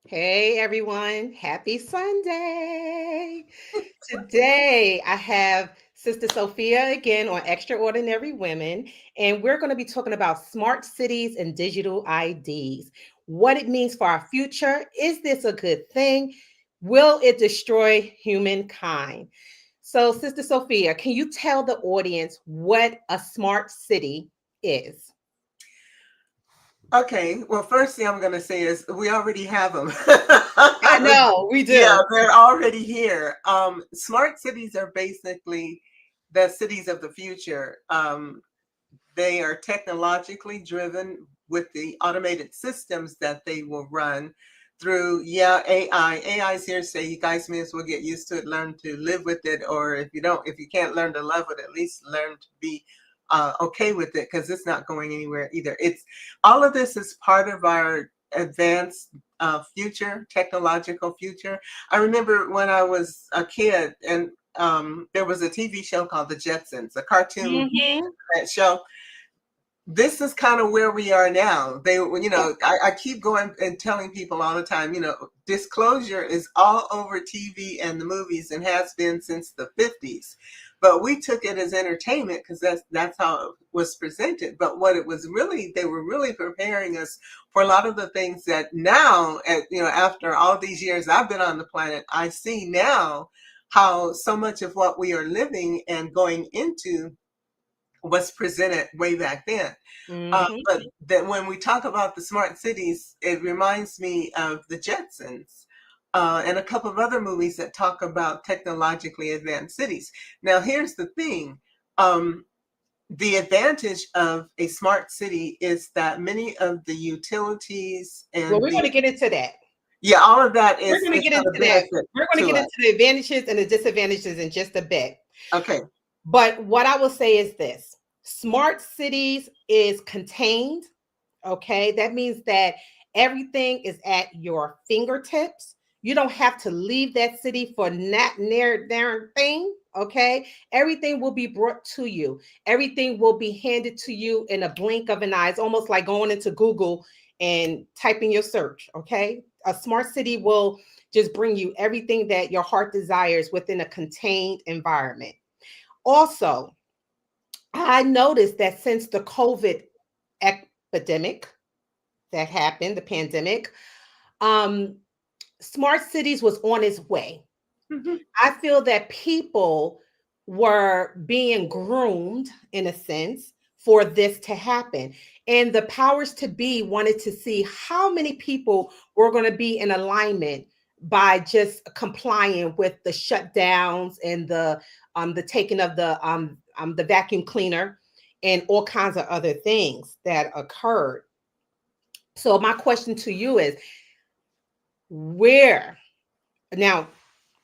Hey everyone, happy Sunday. Today I have Sister Sophia again on Extraordinary Women, and we're going to be talking about smart cities and digital IDs, what it means for our future. Is this a good thing? Will it destroy humankind? So, Sister Sophia, can you tell the audience what a smart city is? Okay, well, first thing I'm going to say is we already have them. I know, we Yeah, do. they're already here. Smart cities are basically the cities of the future. They are technologically driven with the automated systems that they will run through, yeah, AI. AI is here to say you guys may as well get used to it, learn to live with it, or if you can't learn to love it, at least learn to be okay with it because it's not going anywhere either. It's all of this is part of our advanced future, technological future. I remember when I was a kid and there was a TV show called The Jetsons, a cartoon Hmm. show. This is kind of where we are now. I keep going and telling people all the time, disclosure is all over TV and the movies and has been since the 50s. But we took it as entertainment because that's how it was presented. But what it was really, they were really preparing us for a lot of the things that now, after all these years I've been on the planet, I see now how so much of what we are living and going into was presented way back then. Hmm. But that when we talk about the smart cities, it reminds me of the Jetsons and a couple of other movies that talk about technologically advanced cities. Now, here's the thing. The advantage of a smart city is that many of the utilities Well, and we're going to get into that. yeah, all of that We're going to is get going into to that. benefit We're going to to get us. into the advantages and the disadvantages in just a bit. Okay. But what I will say is this: smart cities is contained. Okay. That means that everything is at your fingertips. You don't have to leave that city for not near darn thing. Okay. Everything will be brought to you, everything will be handed to you in a blink of an eye. It's almost like going into Google and typing your search. Okay. A smart city will just bring you everything that your heart desires within a contained environment. Also, I noticed that since the COVID epidemic that happened, the pandemic, um, smart cities was on its way. Mhm. I feel that people were being groomed in a sense for this to happen. And the powers to be wanted to see how many people were going to be in alignment by just complying with the shutdowns and the taking of the vacuum cleaner and all kinds of other things that occurred. So my question to you is, where now,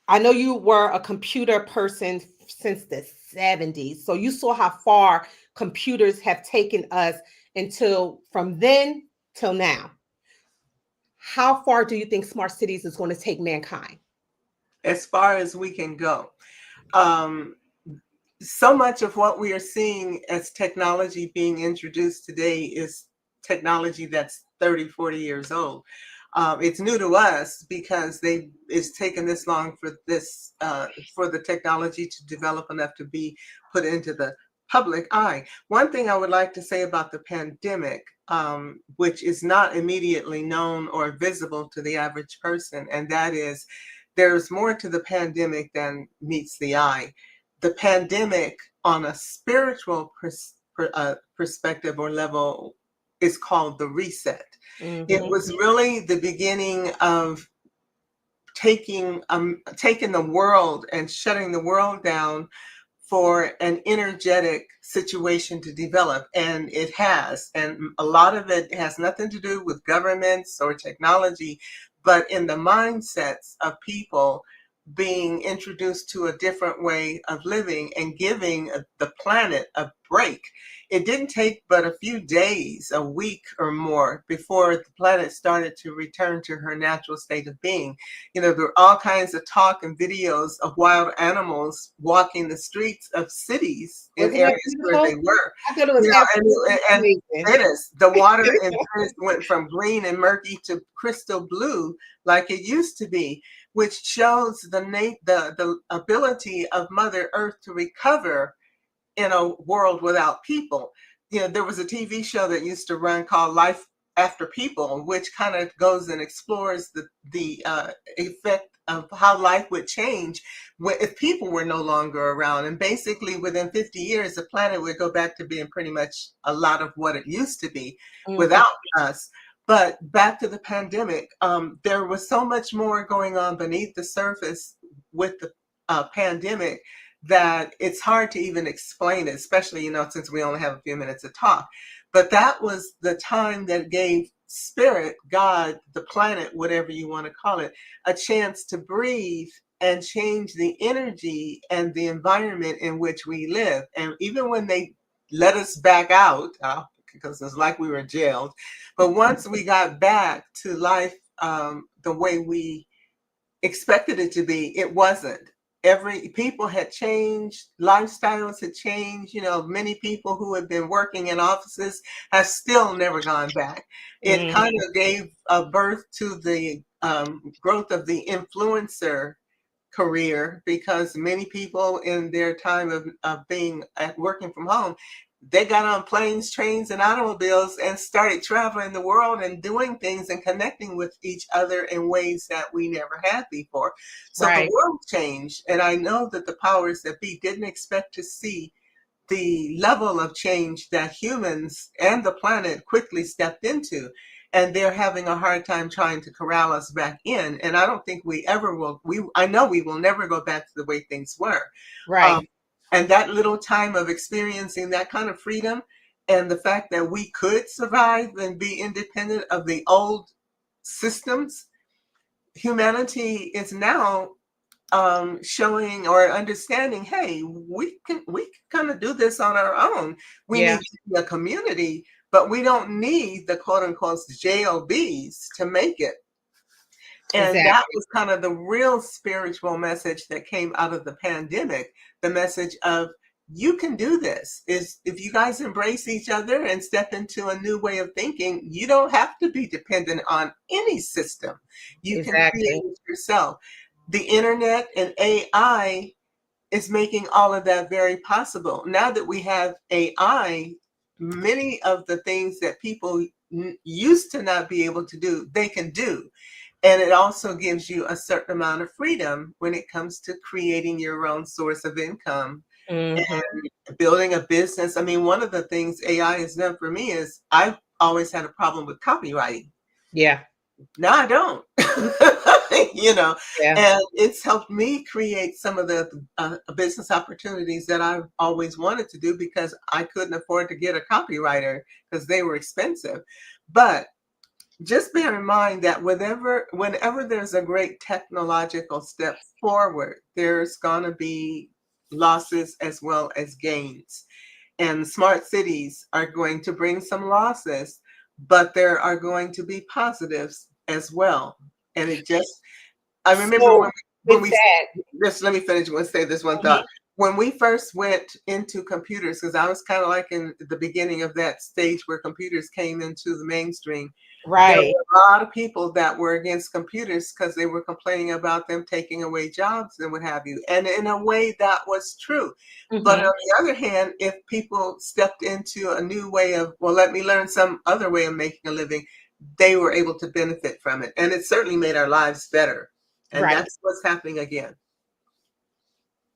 I know you were a computer person since the 70s. So you saw how far computers have taken us until from then till now. How far do you think smart cities is going to take mankind? As far as we can go. Um, so much of what we are seeing as technology being introduced today is technology that's 30, 40 years old. It's new to us because it's taken this long for for the technology to develop enough to be put into the public eye. One thing I would like to say about the pandemic, which is not immediately known or visible to the average person, and that is there's more to the pandemic than meets the eye. The pandemic on a spiritual perspective or level is called the reset. It Hmm. was really the beginning of taking the world and shutting the world down for an energetic situation to develop, and it has. And a lot of it has nothing to do with governments or technology, but in the mindsets of people being introduced to a different way of living and giving the planet a break. It didn't take but a few days, a week or more, before the planet started to return to her natural state of being. There were all kinds of talk and videos of wild animals walking the streets of cities in Wasn't that areas where they beautiful? were. I thought it was absolutely And amazing. Venice, the water in Venice went from green and murky to crystal blue like it used to be, which shows the ability of Mother Earth to recover in a world without people. There was a TV show that used to run called Life After People, which kind of goes and explores the effect of how life would change if people were no longer around. And basically within 50 years, the planet would go back to being pretty much a lot of what it used to be without us. But back to the pandemic, there was so much more going on beneath the surface with the pandemic that it's hard to even explain it, especially, since we only have a few minutes to talk. But that was the time that gave spirit, God, the planet, whatever you want to call it, a chance to breathe and change the energy and the environment in which we live. And even when they let us back out, because it's like we were jailed, but once we got back to life the way we expected it to be, it wasn't. People had changed, lifestyles had changed. Many people who had been working in offices have still never gone back. It kind of gave a birth to the growth of the influencer career, because many people in their time of being working from home, they got on planes, trains, and automobiles and started traveling the world and doing things and connecting with each other in ways that we never had before. So the world changed. And I know that the powers that be didn't expect to see the level of change that humans and the planet quickly stepped into. And they're having a hard time trying to corral us back in. And I don't think we ever will. I know we will never go back to the way things were. And that little time of experiencing that kind of freedom, and the fact that we could survive and be independent of the old systems, humanity is now showing or understanding, hey, we can kind of do this on our own. We need to be a community, but we don't need the quote unquote JOBs to make it. And that was kind of the real spiritual message that came out of the pandemic. The message of, you can do this. Is if you guys embrace each other and step into a new way of thinking, you don't have to be dependent on any system. You can create it yourself. The internet and AI is making all of that very possible. Now that we have AI, many of the things that people used to not be able to do, they can do. And it also gives you a certain amount of freedom when it comes to creating your own source of income and building a business. I mean, one of the things AI has done for me is I've always had a problem with copywriting. Now I don't. And it's helped me create some of the business opportunities that I've always wanted to do, because I couldn't afford to get a copywriter because they were expensive. But just bear in mind that whenever there's a great technological step forward, there's going to be losses as well as gains. And smart cities are going to bring some losses, but there are going to be positives as well. And I remember when we just let me finish and say this one thought. When we first went into computers, because I was kind of like in the beginning of that stage where computers came into the mainstream, there were a lot of people that were against computers because they were complaining about them taking away jobs and what have you. And in a way, that was true. But on the other hand, if people stepped into a new way of, well, let me learn some other way of making a living, they were able to benefit from it. And it certainly made our lives better. And that's what's happening again.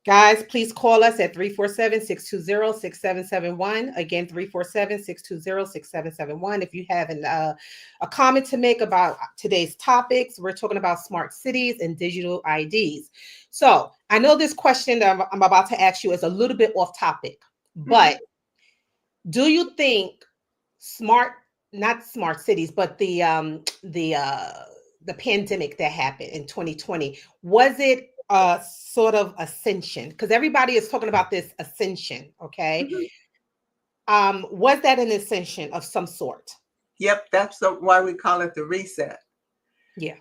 Guys, please call us at 347-620-6771. Again, 347-620-6771. If you have a comment to make about today's topics, we're talking about smart cities and digital IDs. So I know this question that I'm about to ask you is a little bit off topic, but do you think not smart cities, but the pandemic that happened in 2020, was it sort of ascension? Because everybody is talking about this ascension, okay? Was that an ascension of some sort? Yep, that's why we call it the reset. Yeah.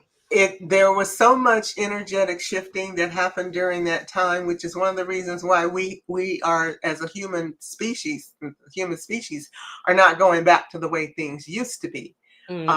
There was so much energetic shifting that happened during that time, which is one of the reasons why we are, as a human species are not going back to the way things used to be. Hmm.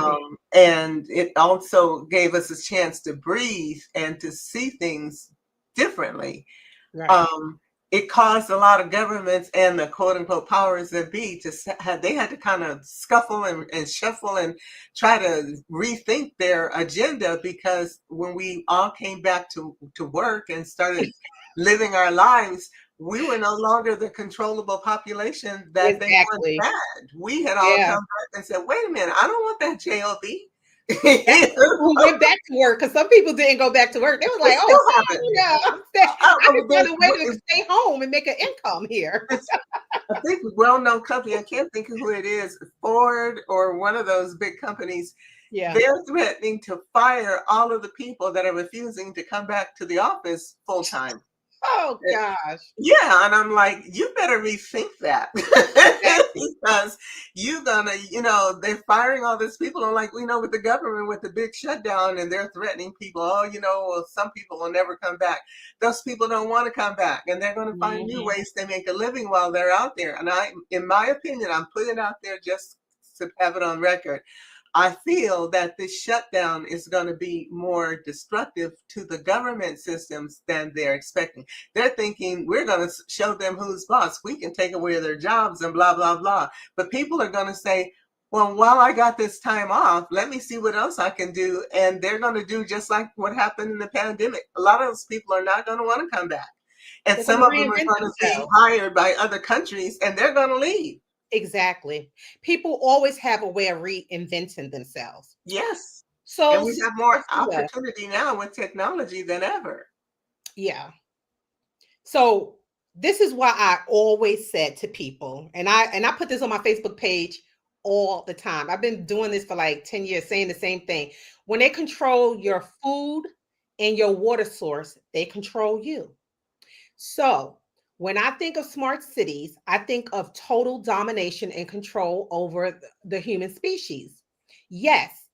And it also gave us a chance to breathe and to see things differently. Right. um, it caused a lot of governments and the quote unquote powers that be to they had to kind of scuffle and shuffle and try to rethink their agenda, because when we all came back to work and started living our lives, we were no longer the controllable population that they once Exactly. had. We had all Yeah. come back and said, wait a minute, I don't want that job. That's the people who went back to work, because some people didn't go back to work. They was They like, "Oh, still see, haven't. I can find a way to stay home and make an income here." I think well-known company, I can't think of who it is, Ford or one of those big companies, Yeah. they're threatening to fire all of the people that are refusing to come back to the office full time. Oh gosh. Yeah, and I'm like, you better rethink that. Exactly. Because you're gonna, they're firing all these people. And like we know with the government, with the big shutdown, and they're threatening people, oh, well, some people will never come back. Those people don't want to come back, and they're gonna find new Mhm. ways to make a living while they're out there. And in my opinion, I'm putting it out there just to have it on record. I feel that this shutdown is going to be more destructive to the government systems than they're expecting. They're thinking we're going to show them who's boss. We can take away their jobs and blah, blah, blah. But people are going to say, well, while I got this time off, let me see what else I can do. And they're going to do just like what happened in the pandemic. A lot of those people are not going to want to come back. And They're going some to of them are reinvent going to be themselves. hired by other countries and they're going to leave. Exactly. People always have a way of reinventing themselves. Yes. And So, we have more Sophia, opportunity now with technology than ever. yeah. So this is why I always said to people, and I put this on my Facebook page all the time. I've been doing this for like 10 years, saying the same thing. When they control your food and your water source, they control you. So when I think of smart cities, I think of total domination and control over the human species. Yes,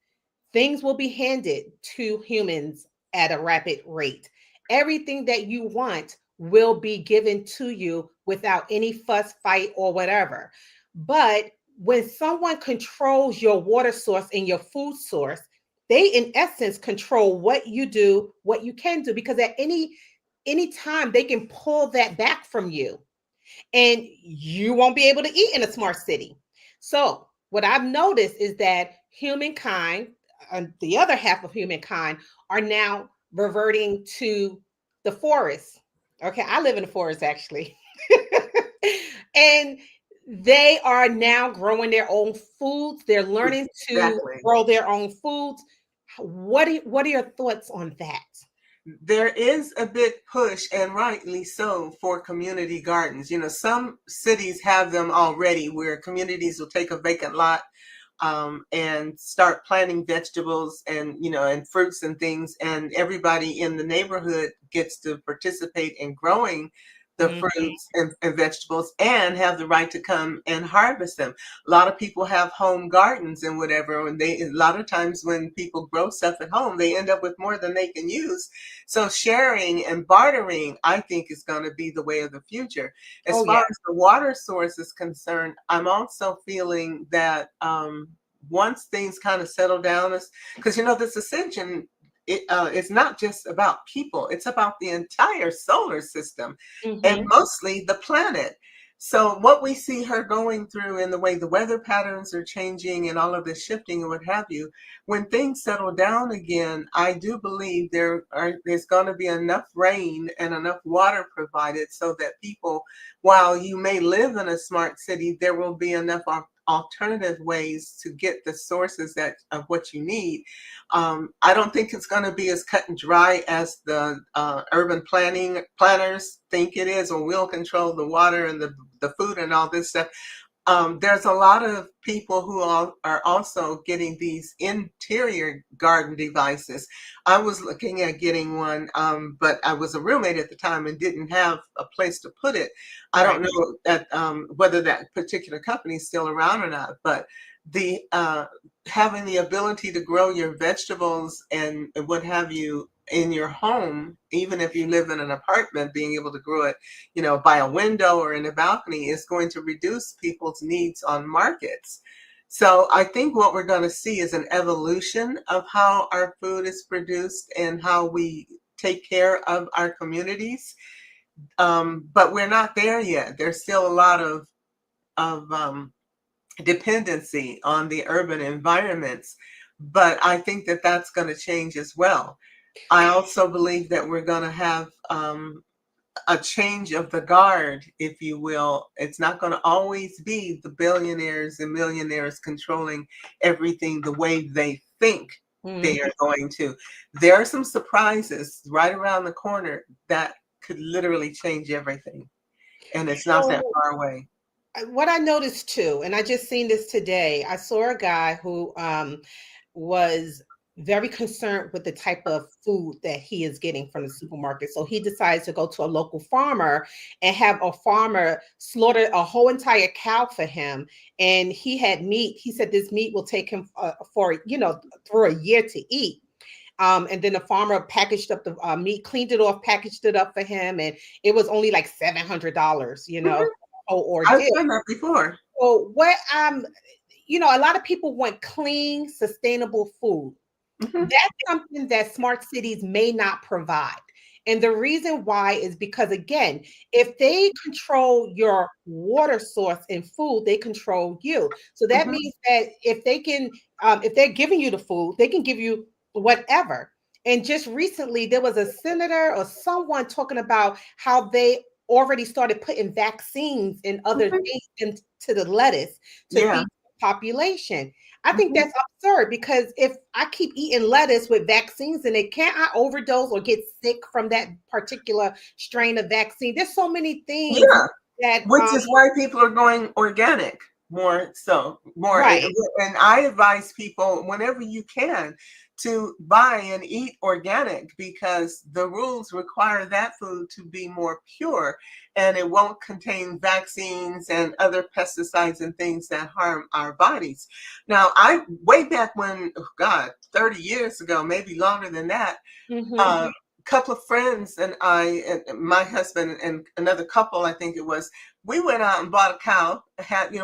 things will be handed to humans at a rapid rate. Everything that you want will be given to you without any fuss, fight, or whatever. But when someone controls your water source and your food source, they in essence control what you do, what you can do, because at any time they can pull that back from you and you won't be able to eat in a smart city. So, what I've noticed is that humankind, the other half of humankind, are now reverting to the forest. Okay, I live in the forest actually. And they are now growing their own foods. They're learning to Exactly. grow their own foods. What are your thoughts on that? There is a big push, and rightly so, for community gardens. Some cities have them already where communities will take a vacant lot and start planting vegetables and fruits and things, and everybody in the neighborhood gets to participate in growing the Mhm. fruits and vegetables and have the right to come and harvest them. A lot of people have home gardens and whatever, and a lot of times when people grow stuff at home, they end up with more than they can use. So sharing and bartering, I think, is going to be the way of the future. As Oh far yeah. as the water source is concerned, I'm also feeling that once things kind of settle down, because this ascension, it's not just about people, it's about the entire solar system and Mhm. mostly the planet. So what we see her going through in the way the weather patterns are changing and all of this shifting and what have you, when things settle down again, I do believe there's going to be enough rain and enough water provided so that people, while you may live in a smart city, there will be enough alternative ways to get the sources of what you need. I don't think it's going to be as cut and dry as the urban planners think it is, or we'll control the water and the food and all this stuff. There's a lot of people who are also getting these interior garden devices. I was looking at getting one, but I was a roommate at the time and didn't have a place to put it. I Right. don't know that whether that particular company is still around or not, but the having the ability to grow your vegetables and what have you in your home, even if you live in an apartment, being able to grow it, by a window or in a balcony is going to reduce people's needs on markets. So I think what we're going to see is an evolution of how our food is produced and how we take care of our communities. But we're not there yet. There's still a lot of dependency on the urban environments. But I think that that's going to change as well. I also believe that we're going to have a change of the guard, if you will. It's not going to always be the billionaires and millionaires controlling everything the way they think they are going to. There are some surprises right around the corner that could literally change everything. And it's not that So far away. what I noticed too, and I just seen this today, I saw a guy who was very concerned with the type of food that he is getting from the supermarket. So he decides to go to a local farmer and have a farmer slaughter a whole entire cow for him. And he had meat. He said this meat will take him through a year to eat. And then the farmer packaged up the meat, cleaned it off, packaged it up for him, and it was only like $700. Mhm. Whole I've ordeal. done that before. So a lot of people want clean, sustainable food. Mhm. That's something that smart cities may not provide. And the reason why is because, again, if they control your water source and food, they control you. So that Mhm. means that if they're giving you the food, they can give you whatever. And just recently, there was a senator or someone talking about how they already started putting vaccines and other Mhm. things into the lettuce to Yeah. feed the population. I think Mhm. that's absurd because if I keep eating lettuce with vaccines in it, can't I overdose or get sick from that particular strain of vaccine? There's so many things Yeah. that Which is why people are going organic more so more. right. And I advise people whenever you can to buy and eat organic because the rules require that food to be more pure and it won't contain vaccines and other pesticides and things that harm our bodies. Now, I way back when, oh God, 30 years ago, maybe longer than that, Hmm. couple of friends and I and my husband and another couple, I think it was, we went out and bought a cow,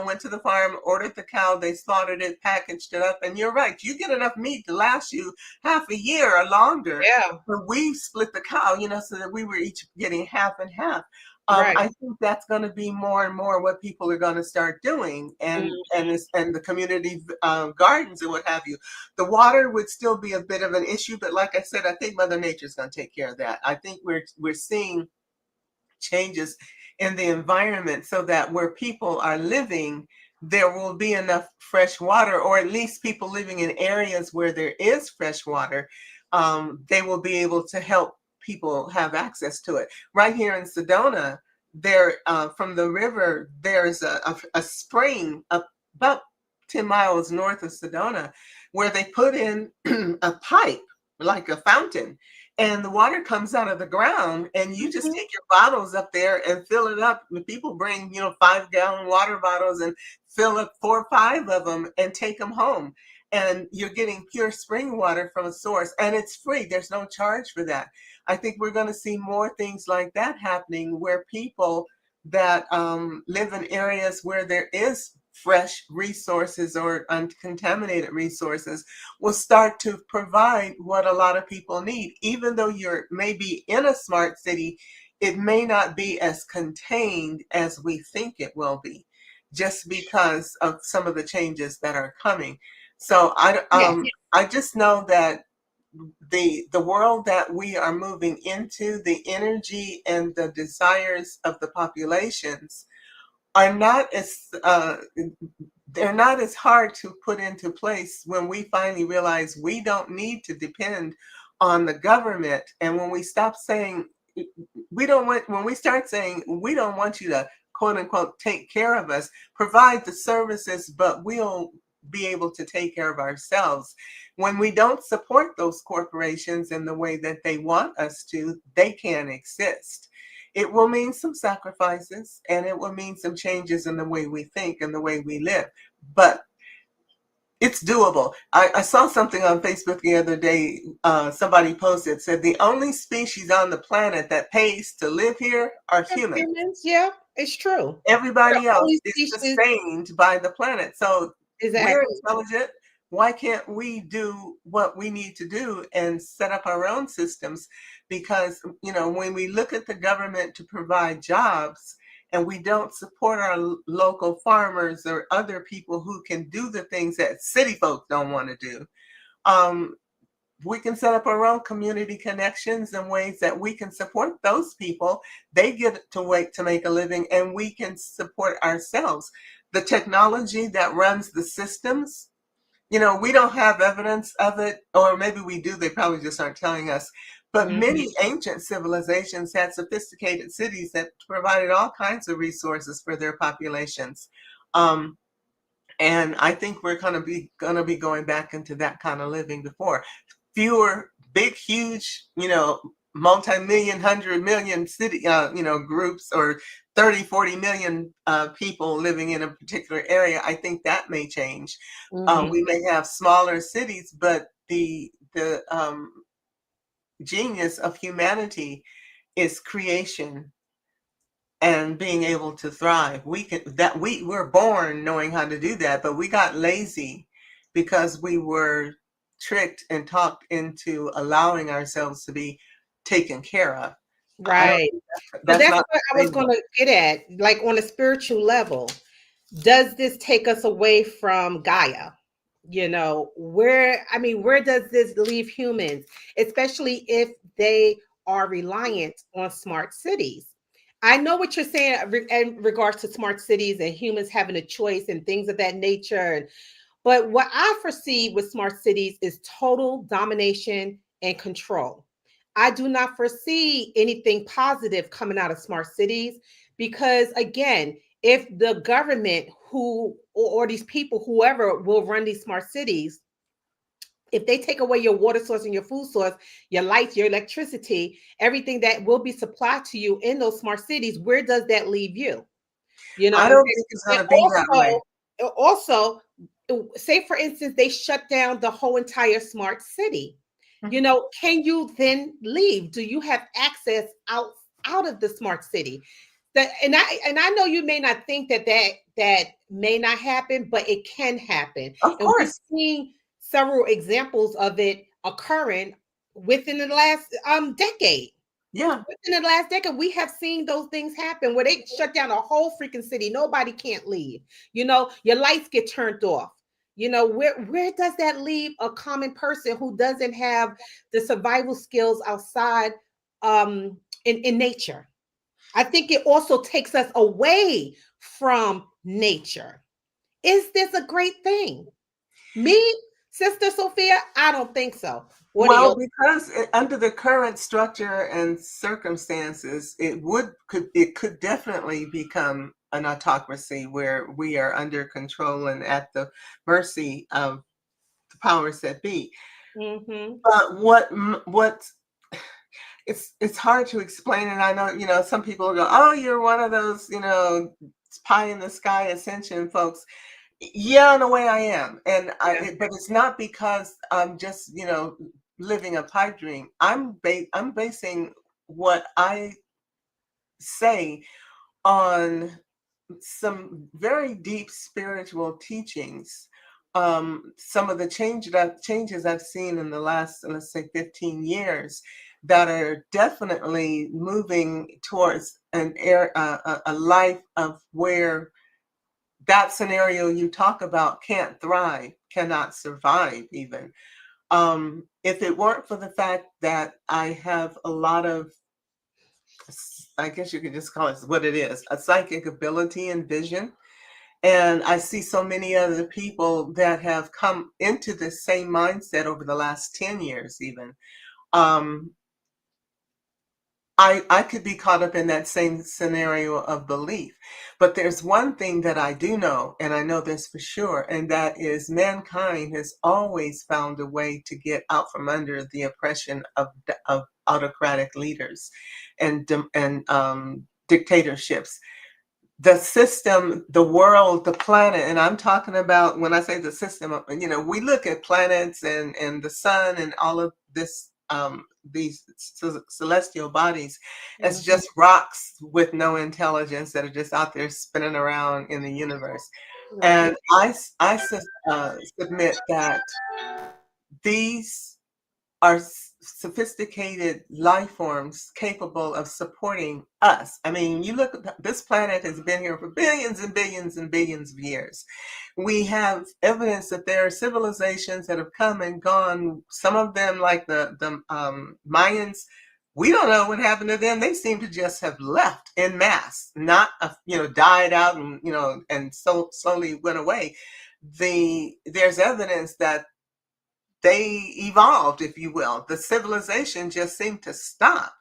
went to the farm, ordered the cow, they slaughtered it, packaged it up, and you're right, you get enough meat to last you half a year or longer. Yeah. But we split the cow, so that we were each getting half and half. Right. I think that's going to be more and more what people are going to start doing, and the community gardens and what have you. The water would still be a bit of an issue, but like I said, I think Mother Nature's going to take care of that. I think we're seeing changes in the environment so that where people are living, there will be enough fresh water, or at least people living in areas where there is fresh water, they will be able to help people have access to it. Right here in Sedona, there from the river, there's a spring about 10 miles north of Sedona where they put in a pipe like a fountain and the water comes out of the ground and you just Mhm. take your bottles up there and fill it up. People bring 5-gallon water bottles and fill up 4 or 5 of them and take them home, and you're getting pure spring water from a source and it's free. There's no charge for that. I think we're going to see more things like that happening where people that live in areas where there is fresh resources or uncontaminated resources will start to provide what a lot of people need. Even though you're maybe in a smart city, it may not be as contained as we think it will be, just because of some of the changes that are coming. So Yes. I just know that the world that we are moving into, the energy and the desires of the populations are not as they're not as hard to put into place when we finally realize we don't need to depend on the government. And when we stop saying we don't want when we start saying we don't want you to quote unquote take care of us, provide the services, but we'll be able to take care of ourselves. When we don't support those corporations in the way that they want us to, they can't exist. It will mean some sacrifices, and it will mean some changes in the way we think and the way we live. But it's doable. I saw something on Facebook the other day. Somebody posted, said the only species on the planet that pays to live here are humans. Humans, yeah, it's true. We're Everybody the else only is species. sustained by the planet. So we're Exactly. intelligent. Why can't we do what we need to do and set up our own systems? Because, when we look at the government to provide jobs and we don't support our local farmers or other people who can do the things that city folks don't want to do, we can set up our own community connections and ways that we can support those people. They get to wait to make a living, and we can support ourselves. The technology that runs the systems, we don't have evidence of it, or maybe we do, they probably just aren't telling us. But many ancient civilizations had sophisticated cities that provided all kinds of resources for their populations. And I think we're gonna be going back into that kind of living before. Fewer big, huge, multi-million, 100 million city, groups, or 30, 40 million people living in a particular area. I think that may change. We may have smaller cities, but the genius of humanity is creation and being able to thrive. We're born knowing how to do that, but we got lazy because we were tricked and talked into allowing ourselves to be taken care of. I don't Right. So that's that's not what I was going sustainable. to get at. Like on a spiritual level, does this take us away from Gaia? Where does this leave humans, especially if they are reliant on smart cities? I know what you're saying in regards to smart cities and humans having a choice and things of that nature. But what I foresee with smart cities is total domination and control. I do not foresee anything positive coming out of smart cities because, again, if the government or these people, whoever will run these smart cities, if they take away your water source and your food source, your lights, your electricity, everything that will be supplied to you in those smart cities, where does that leave you? You know I what I'm don't saying? think it's And going to be that way. also, say for instance, they shut down the whole entire smart city. Can you then leave? Do you have access out of the smart city? And I know you may not think that may not happen, but it can happen. Of And we've course. seen several examples of it occurring within the last decade. Yeah. Within the last decade, we have seen those things happen where they shut down a whole freaking city. Nobody can't leave. Your lights get turned off. Where does that leave a common person who doesn't have the survival skills outside in nature? I think it also takes us away from nature. Is this a great thing? Me, Sister Sophia, I don't think so. What are Well, your because under the current structure and circumstances, it could definitely become an autocracy where we are under control and at the mercy of the powers that be. Mm-hmm. But what it's hard to explain, and I know some people go, "Oh, you're one of those pie in the sky ascension folks." Yeah, in a way I am, Yeah. but it's not because I'm just living a pipe dream. I'm basing what I say on some very deep spiritual teachings. Some of the changes I've seen in the last, let's say, 15 years that are definitely moving towards a life of where that scenario you talk about can't thrive, cannot survive even. If it weren't for the fact that I have a lot of, I guess you could just call it what it is, a psychic ability and vision. And I see so many other people that have come into the same mindset over the last 10 years, even. Um, I could be caught up in that same scenario of belief. But there's one thing that I do know, and I know this for sure, and that is mankind has always found a way to get out from under the oppression of autocratic leaders and dictatorships. The system, the world, the planet, and I'm talking about, when I say the system, we look at planets and the sun and all of this, these celestial bodies as Mhm. just rocks with no intelligence that are just out there spinning around in the universe. Right. And submit that these are sophisticated life forms capable of supporting us. I mean, you look at this planet has been here for billions and billions and billions of years. We have evidence that there are civilizations that have come and gone. Some of them, like the Mayans, we don't know what happened to them. They seem to just have left en masse, not died out and so slowly went away. There's evidence that they evolved, if you will. The civilization just seemed to stop.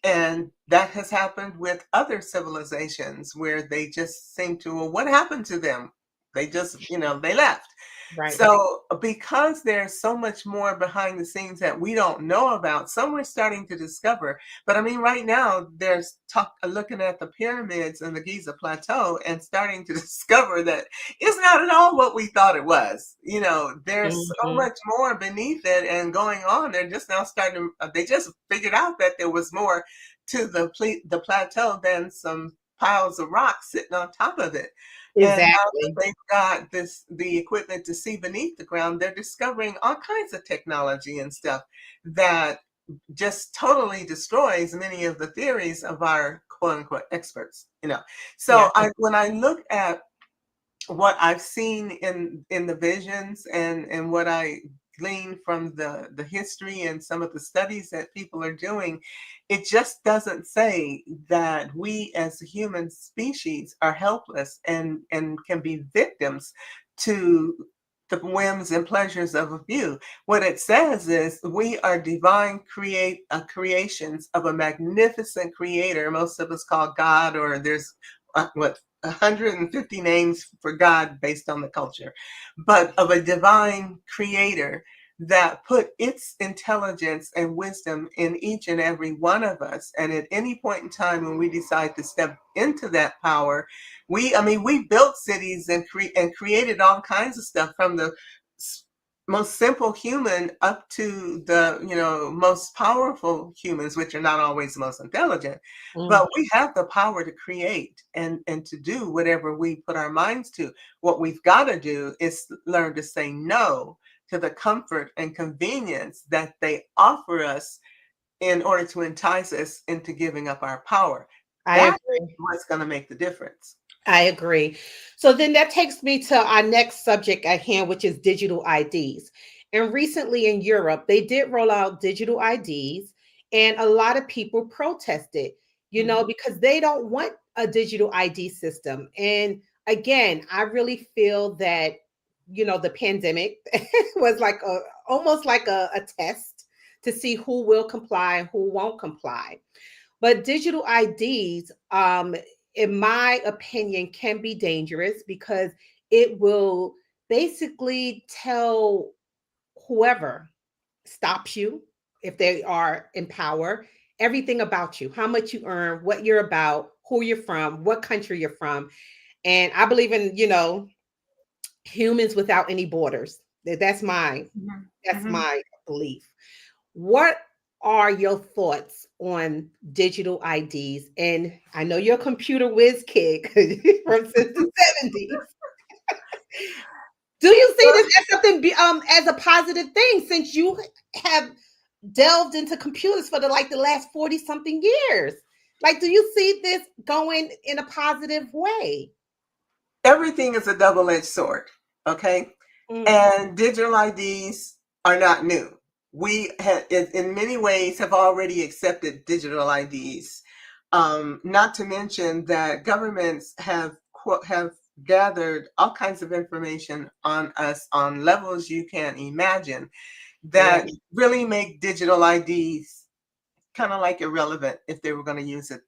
And that has happened with other civilizations where they just seem to, well, what happened to them? They just, they left. Right. So because there's so much more behind the scenes that we don't know about, some we're starting to discover. But I mean, right now, there's talk looking at the pyramids and the Giza Plateau and starting to discover that it's not at all what we thought it was. There's so Mhm. much more beneath it and going on. They're just now starting to, they just figured out that there was more to the plateau than some piles of rocks sitting on top of it. And now that Exactly. they've got the equipment to see beneath the ground, they're discovering all kinds of technology and stuff that just totally destroys many of the theories of our quote unquote experts. Yeah. So when I look at what I've seen in the visions and what I glean from the history and some of the studies that people are doing, it just doesn't say that we as a human species are helpless and can be victims to the whims and pleasures of a few. What it says is we are divine creations of a magnificent creator. Most of us call God, or there's what 150 names for God based on the culture, but of a divine creator that put its intelligence and wisdom in each and every one of us. And at any point in time when we decide to step into that power, we built cities and created all kinds of stuff, from the most simple human up to the most powerful humans, which are not always the most intelligent. Mhm. But we have the power to create and to do whatever we put our minds to. What we've got to do is learn to say no to the comfort and convenience that they offer us in order to entice us into giving up our power. I That's agree. what's going to make the difference. I agree. So then that takes me to our next subject at hand, which is digital IDs. And recently in Europe, they did roll out digital IDs, and a lot of people protested, Mhm. because they don't want a digital ID system. And again, I really feel that, the pandemic was like almost like a test to see who will comply and who won't comply. But digital IDs, in my opinion, can be dangerous because it will basically tell whoever stops you, if they are in power, everything about you, how much you earn, what you're about, who you're from, what country you're from. And I believe in, humans without any borders. That's my Mhm. that's Mhm. my belief. What are your thoughts on digital IDs? And I know you're a computer whiz kid from since the 70s. Do you see Well, this as something as a positive thing, since you have delved into computers for the last 40 something years? Like, do you see this going in a positive way? everything is a double-edged sword, okay? Mm, And digital IDs are not new. We have, in many ways, have already accepted digital IDs. Not to mention that governments have gathered all kinds of information on us on levels you can't imagine yeah. that really make digital IDs kind of like irrelevant if they were going to use it,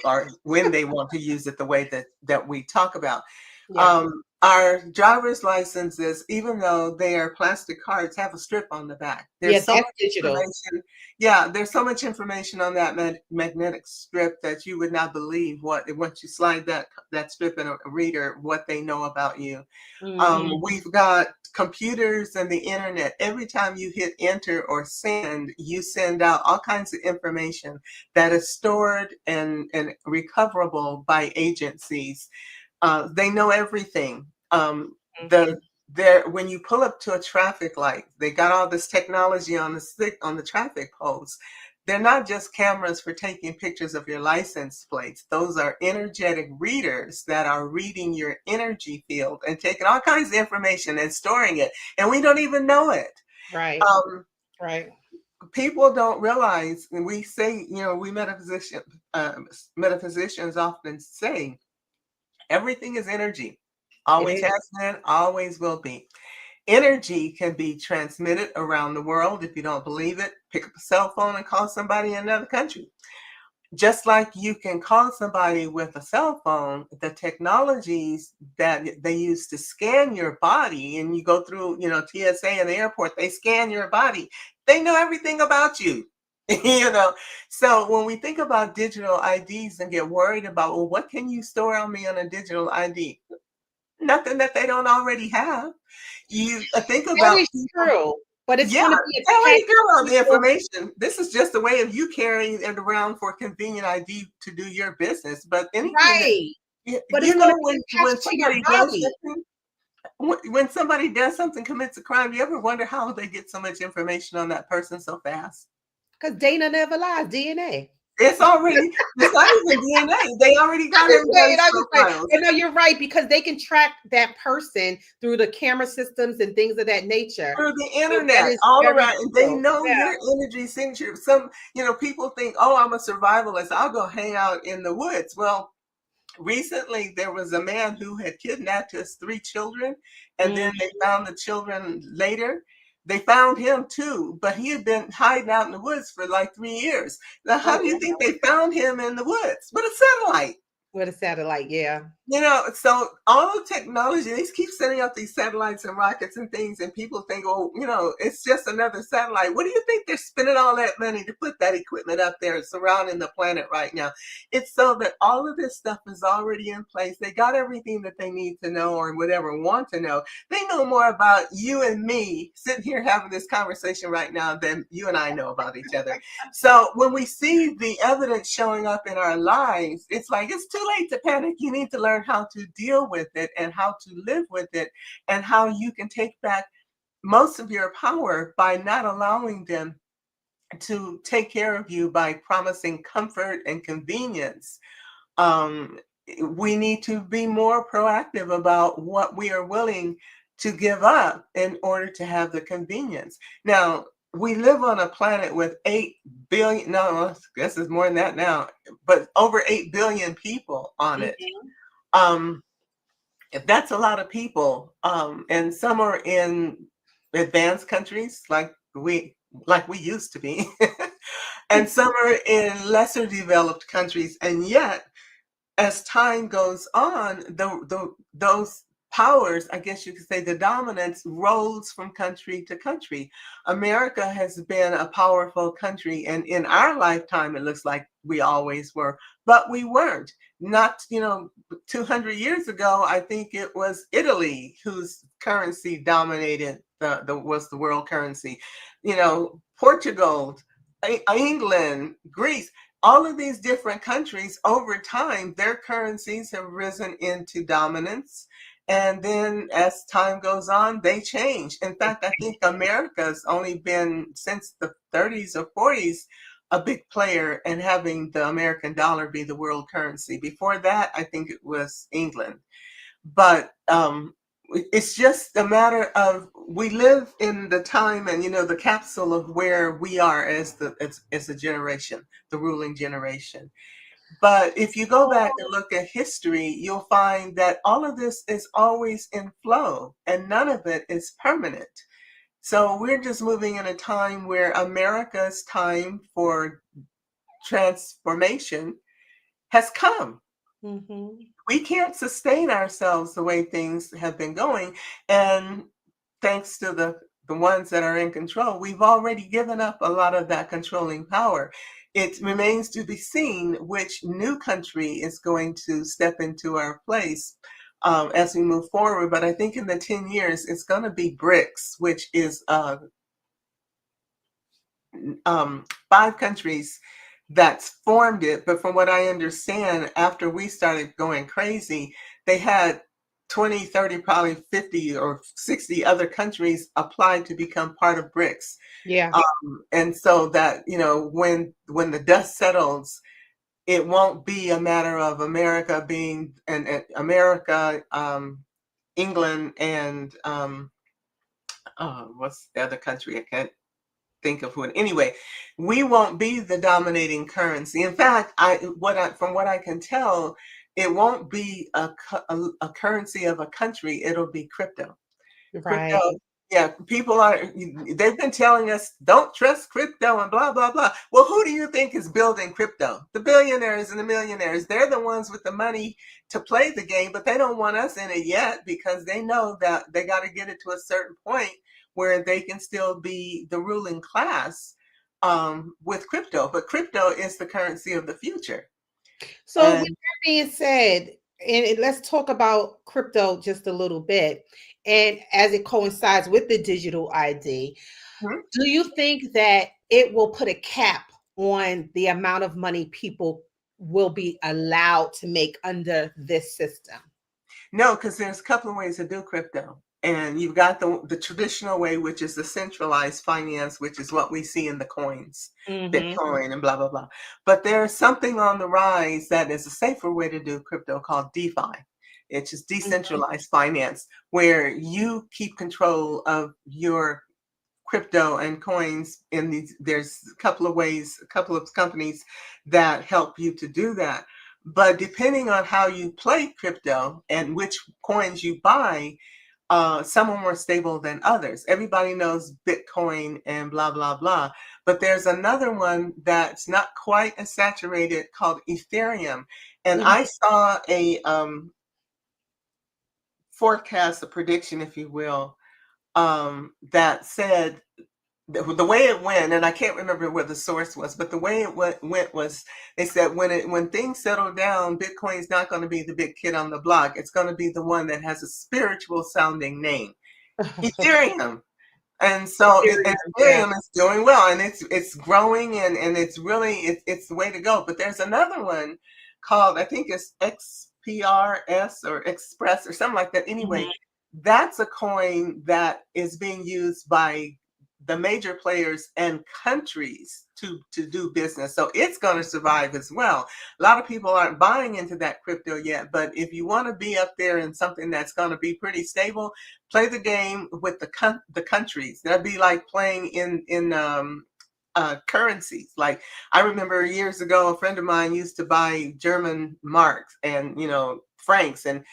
or when they want to use it the way that we talk about. Yeah. Our driver's licenses, even though they are plastic cards, have a strip on the back. Yeah, There's so that's much digital. information. Yeah, there's so much information on that magnetic strip that you would not believe once you slide that strip in a reader, what they know about you. We've got computers and the internet. Every time you hit enter or send, you send out all kinds of information that is stored and recoverable by agencies. They know everything. When you pull up to a traffic light, they got all this technology on the traffic poles. They're not just cameras for taking pictures of your license plates. Those are energetic readers that are reading your energy field and taking all kinds of information and storing it, and we don't even know it. Right. Right. People don't realize, and we say, we metaphysicians often say, everything is energy. Always has been, always will be. Energy can be transmitted around the world. If you don't believe it, pick up a cell phone and call somebody in another country. Just like you can call somebody with a cell phone, the technologies that they use to scan your body, and you go through, TSA in the airport, they scan your body. They know everything about you. So when we think about digital IDs and get worried about, well, what can you store on me on a digital ID? Nothing that they don't already have. You think That about is people. true. But it's Yeah, going to be they a already package got all the people. information. This is just a way of you carrying it around for convenient ID to do your business. But anything that Right. But it's going to be attached to your somebody does body. something, when somebody does something, commits a crime, do you ever wonder how they get so much information on that person so fast? Because Dana never lies, DNA. It's not even DNA. They already got everybody's I'm just saying. profiles. And no, you're right, because they can track that person through the camera systems and things of that nature. Through the So that internet, is all very around, and they true. know Yeah. your energy signature. Some, people think, oh, I'm a survivalist, I'll go hang out in the woods. Well, recently there was a man who had kidnapped his 3 children, and then they found the children later. They found him too, but he had been hiding out in the woods for like 3 years. Now, how do you think they found him in the woods? With a satellite. With a satellite, yeah. So all the technology, they keep sending out these satellites and rockets and things, and people think, oh, it's just another satellite. What do you think they're spending all that money to put that equipment up there surrounding the planet right now? It's so that all of this stuff is already in place. They got everything that they need to know or whatever want to know. They know more about you and me sitting here having this conversation right now than you and I know about each other. So when we see the evidence showing up in our lives, it's like, it's too late to panic. You need to learn how to deal with it and how to live with it, and how you can take back most of your power by not allowing them to take care of you by promising comfort and convenience. We need to be more proactive about what we are willing to give up in order to have the convenience. Now, we live on a planet with 8 billion, no, I guess it's more than that now, but over 8 billion people on it. That's a lot of people. And some are in advanced countries like we used to be. And some are in lesser developed countries. And yet, as time goes on, those powers, I guess you could say, the dominance rolls from country to country. America has been a powerful country, and in our lifetime, it looks like we always were, but we weren't. Not, 200 years ago, I think it was Italy whose currency dominated was the world currency. Portugal, England, Greece. All of these different countries, over time, their currencies have risen into dominance. And then as time goes on, they change. In fact, I think America's only been, since the 30s or 40s, a big player in having the American dollar be the world currency. Before that, I think it was England. But it's just a matter of, we live in the time and the capsule of where we are as a generation, the ruling generation. But if you go back and look at history, you'll find that all of this is always in flow and none of it is permanent. So we're just moving in a time where America's time for transformation has come. Mm-hmm. We can't sustain ourselves the way things have been going. And thanks to the ones that are in control, we've already given up a lot of that controlling power. It remains to be seen which new country is going to step into our place as we move forward. But I think in the 10 years, it's going to be BRICS, which is 5 countries that's formed it. But from what I understand, after we started going crazy, they had 20, 30, probably 50 or 60 other countries applied to become part of BRICS. Yeah. And so that, when the dust settles, it won't be a matter of America being and America, England, and what's the other country? I can't think of who. Anyway, we won't be the dominating currency. In fact, from what I can tell, it won't be a currency of a country. It'll be crypto. Crypto. Right. Yeah, they've been telling us don't trust crypto and blah, blah, blah. Well, who do you think is building crypto? The billionaires and the millionaires. They're the ones with the money to play the game, but they don't want us in it yet because they know that they got to get it to a certain point where they can still be the ruling class with crypto. But crypto is the currency of the future. So with And that being said, let's talk about crypto just a little bit. And as it coincides with the digital ID, Mhm. do you think that it will put a cap on the amount of money people will be allowed to make under this system? No, because there's a couple of ways to do crypto. And you've got the traditional way, which is the centralized finance, which is what we see in the coins, Mm-hmm. Bitcoin and blah, blah, blah. But there's something on the rise that is a safer way to do crypto called DeFi. It's just decentralized finance, where you keep control of your crypto and coins. There's a couple of ways, a couple of companies that help you to do that. But depending on how you play crypto and which coins you buy, some are more stable than others. Everybody knows Bitcoin and blah, blah, blah. But there's another one that's not quite as saturated called Ethereum. And Mm-hmm. I saw a forecast, a prediction, if you will, that said the way it went, and I can't remember where the source was, but the way it went was they said when things settle down, Bitcoin's not going to be the big kid on the block. It's going to be the one that has a spiritual sounding name, Ethereum. And so Yeah. Ethereum is doing well, and it's growing, and it's really it's the way to go. But there's another one called, I think it's XPRS or Express or something like that. Anyway, Mhm. that's a coin that is being used by the major players and countries to do business. So it's going to survive as well. A lot of people aren't buying into that crypto yet, but if you want to be up there in something that's going to be pretty stable, play the game with the countries. That'd be like playing in currencies. Like I remember years ago, a friend of mine used to buy German marks and francs and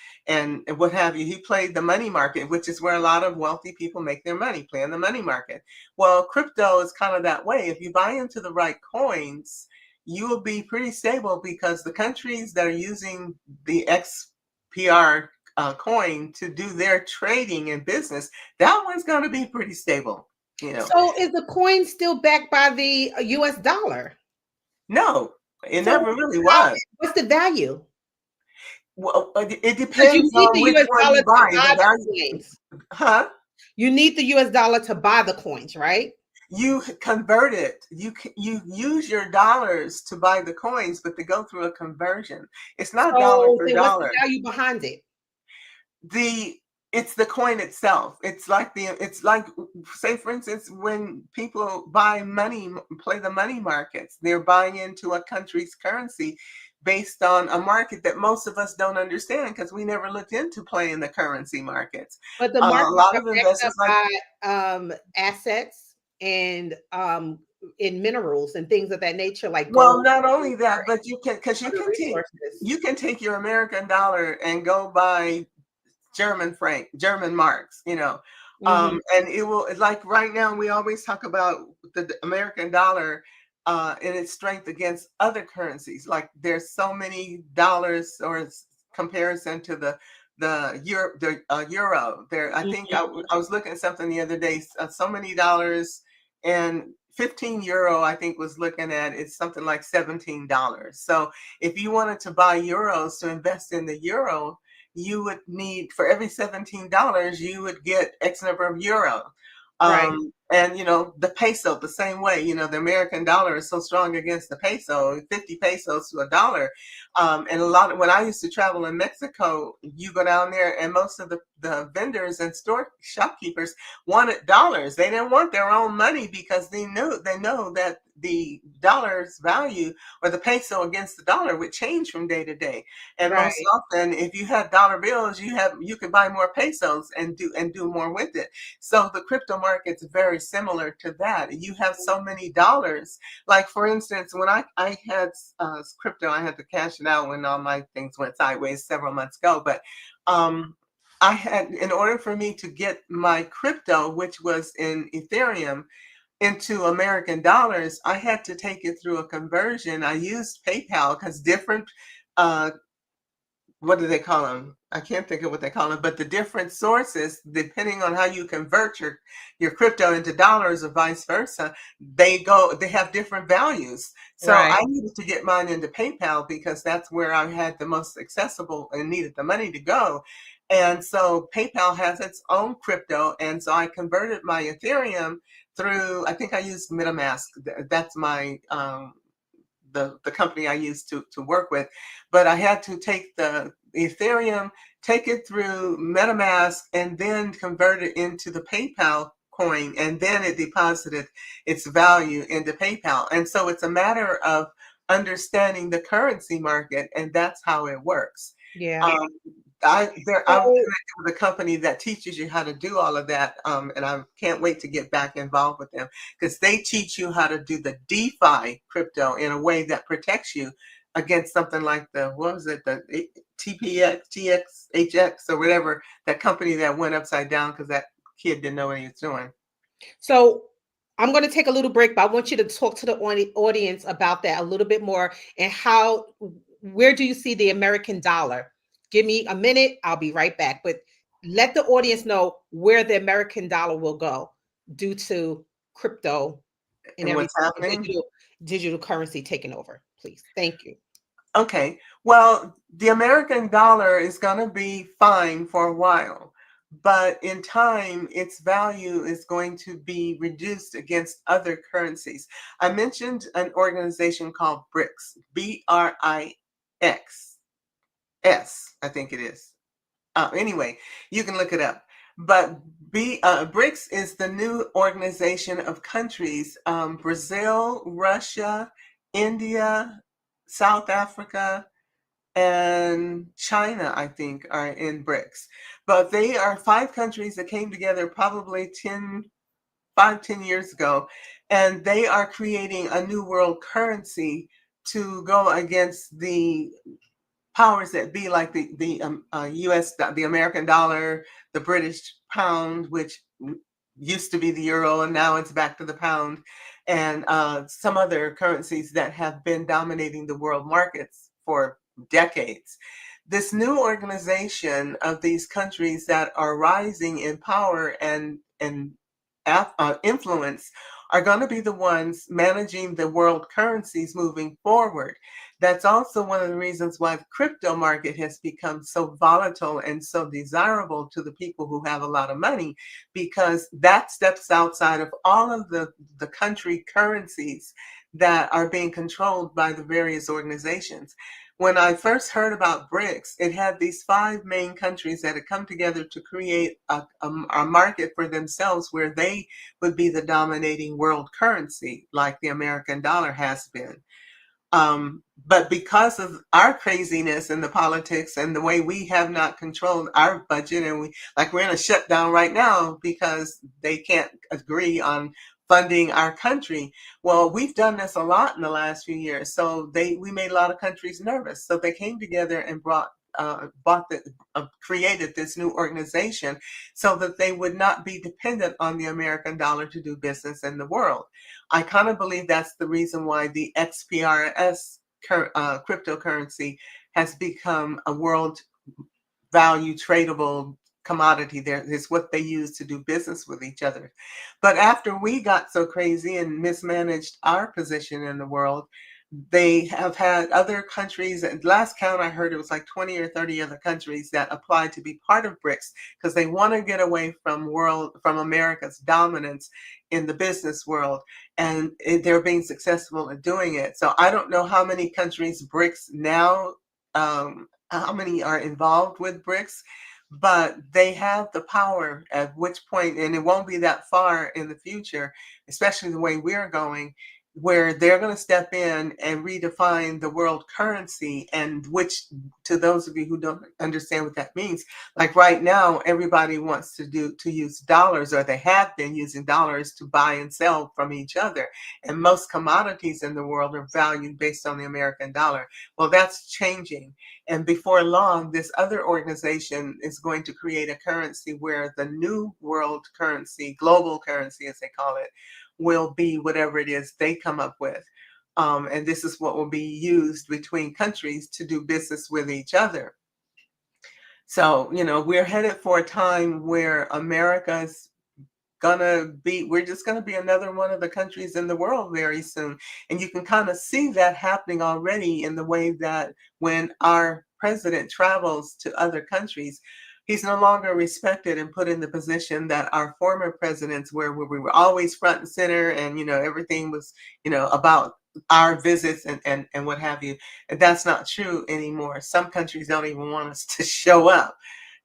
what have you. He played the money market, which is where a lot of wealthy people make their money, playing the money market. Well, crypto is kind of that way. If you buy into the right coins, you will be pretty stable because the countries that are using the XPR coin to do their trading and business, that one's going to be pretty stable. So is the coin still backed by the US dollar? No, it So never really was. what's the value? Well, it Because you depends need on the which US one dollar you to buy. buy The the value, coins. huh? You need the US dollar to buy the coins, right? You convert it. You use your dollars to buy the coins, but they go through a conversion. It's not dollar So for then what's the dollar. value behind it? the it's the coin itself. It's like, say for instance, when people buy money, play the money markets, they're buying into a country's currency based on a market that most of us don't understand because we never looked into playing the currency markets. But the A markets lot are of backed investors up like, by assets and in minerals and things of that nature, like well, gold, not only silver, that, but you can, because and other resources. you can take your American dollar and go buy German franc, German marks, Mhm. and it will, like right now, we always talk about the American dollar in its strength against other currencies. Like there's so many dollars, or comparison to the euro. There, I think I was looking at something the other day. So many dollars, and 15 euro, I think, was looking at, it's something like $17. So if you wanted to buy euros to invest in the euro, you would need, for every $17, you would get X number of euro. Right. And the peso the same way. The American dollar is so strong against the peso, 50 pesos to a dollar. And a lot of, when I used to travel in Mexico, you go down there and most of the vendors and store shopkeepers wanted dollars. They didn't want their own money because they know that the dollar's value, or the peso against the dollar, would change from day to day. And most Right. often, if you had dollar bills, you could buy more pesos and do more with it. So the crypto market's very similar to that. You have so many dollars. Like, for instance, when I had crypto, I had to cash it out when all my things went sideways several months ago. But I had, in order for me to get my crypto, which was in Ethereum, into American dollars, I had to take it through a conversion. I used PayPal because different, uh, what do they call them? I can't think of what they call them, but the different sources, depending on how you convert your crypto into dollars or vice versa, they have different values. So I Right. needed to get mine into PayPal because that's where I had the most accessible and needed the money to go. And so PayPal has its own crypto. And so I converted my Ethereum through, I think I used MetaMask. That's my, the company I used to work with. But I had to take the Ethereum, take it through MetaMask, and then convert it into the PayPal coin, and then it deposited its value into PayPal. And so it's a matter of understanding the currency market, and that's how it works. Yeah. Um, I'm So connected with a company that teaches you how to do all of that, and I can't wait to get back involved with them because they teach you how to do the DeFi crypto in a way that protects you against something like the TPX, TXHX, or whatever, that company that went upside down because that kid didn't know what he was doing. So I'm going to take a little break, but I want you to talk to the audience about that a little bit more, and where do you see the American dollar? Give me a minute. I'll be right back. But let the audience know where the American dollar will go due to crypto and And what's everything, happening? digital currency taking over. Please. Thank you. Okay, well, the American dollar is going to be fine for a while, but in time, its value is going to be reduced against other currencies. I mentioned an organization called BRICS, BRIX, I think it is. Anyway, you can look it up. But BRICS is the new organization of countries. Brazil, Russia, India, South Africa, and China, I think, are in BRICS. But they are 5 countries that came together probably 10 years ago, and they are creating a new world currency to go against the powers that be, like the U.S., the American dollar, the British pound, which used to be the euro, and now it's back to the pound, and some other currencies that have been dominating the world markets for decades. This new organization of these countries that are rising in power and influence are going to be the ones managing the world currencies moving forward. That's also one of the reasons why the crypto market has become so volatile and so desirable to the people who have a lot of money, because that steps outside of all of the country currencies that are being controlled by the various organizations. When I first heard about BRICS, it had these 5 main countries that had come together to create a market for themselves where they would be the dominating world currency, like the American dollar has been. But because of our craziness in the politics and the way we have not controlled our budget, and we're in a shutdown right now because they can't agree on funding our country. Well, we've done this a lot in the last few years. So we made a lot of countries nervous. So they came together and brought created this new organization so that they would not be dependent on the American dollar to do business in the world. I kind of believe that's the reason why the XPRS cryptocurrency has become a world value tradable commodity. There is what they use to do business with each other. But after we got so crazy and mismanaged our position in the world, they have had other countries, and last count I heard it was like 20 or 30 other countries that applied to be part of BRICS because they want to get away from America's dominance in the business world, and they're being successful in doing it. So I don't know how many countries BRICS now, how many are involved with BRICS, but they have the power at which point, and it won't be that far in the future, especially the way we're going, where they're going to step in and redefine the world currency, and which, to those of you who don't understand what that means, like right now, everybody wants to use dollars, or they have been using dollars to buy and sell from each other. And most commodities in the world are valued based on the American dollar. Well, that's changing. And before long, this other organization is going to create a currency where the new world currency, global currency as they call it, will be whatever it is they come up with. And this is what will be used between countries to do business with each other. So, we're headed for a time where America's we're just gonna be another one of the countries in the world very soon. And you can kind of see that happening already in the way that when our president travels to other countries, he's no longer respected and put in the position that our former presidents were, where we were always front and center, and everything was about our visits and what have you. And that's not true anymore. Some countries don't even want us to show up.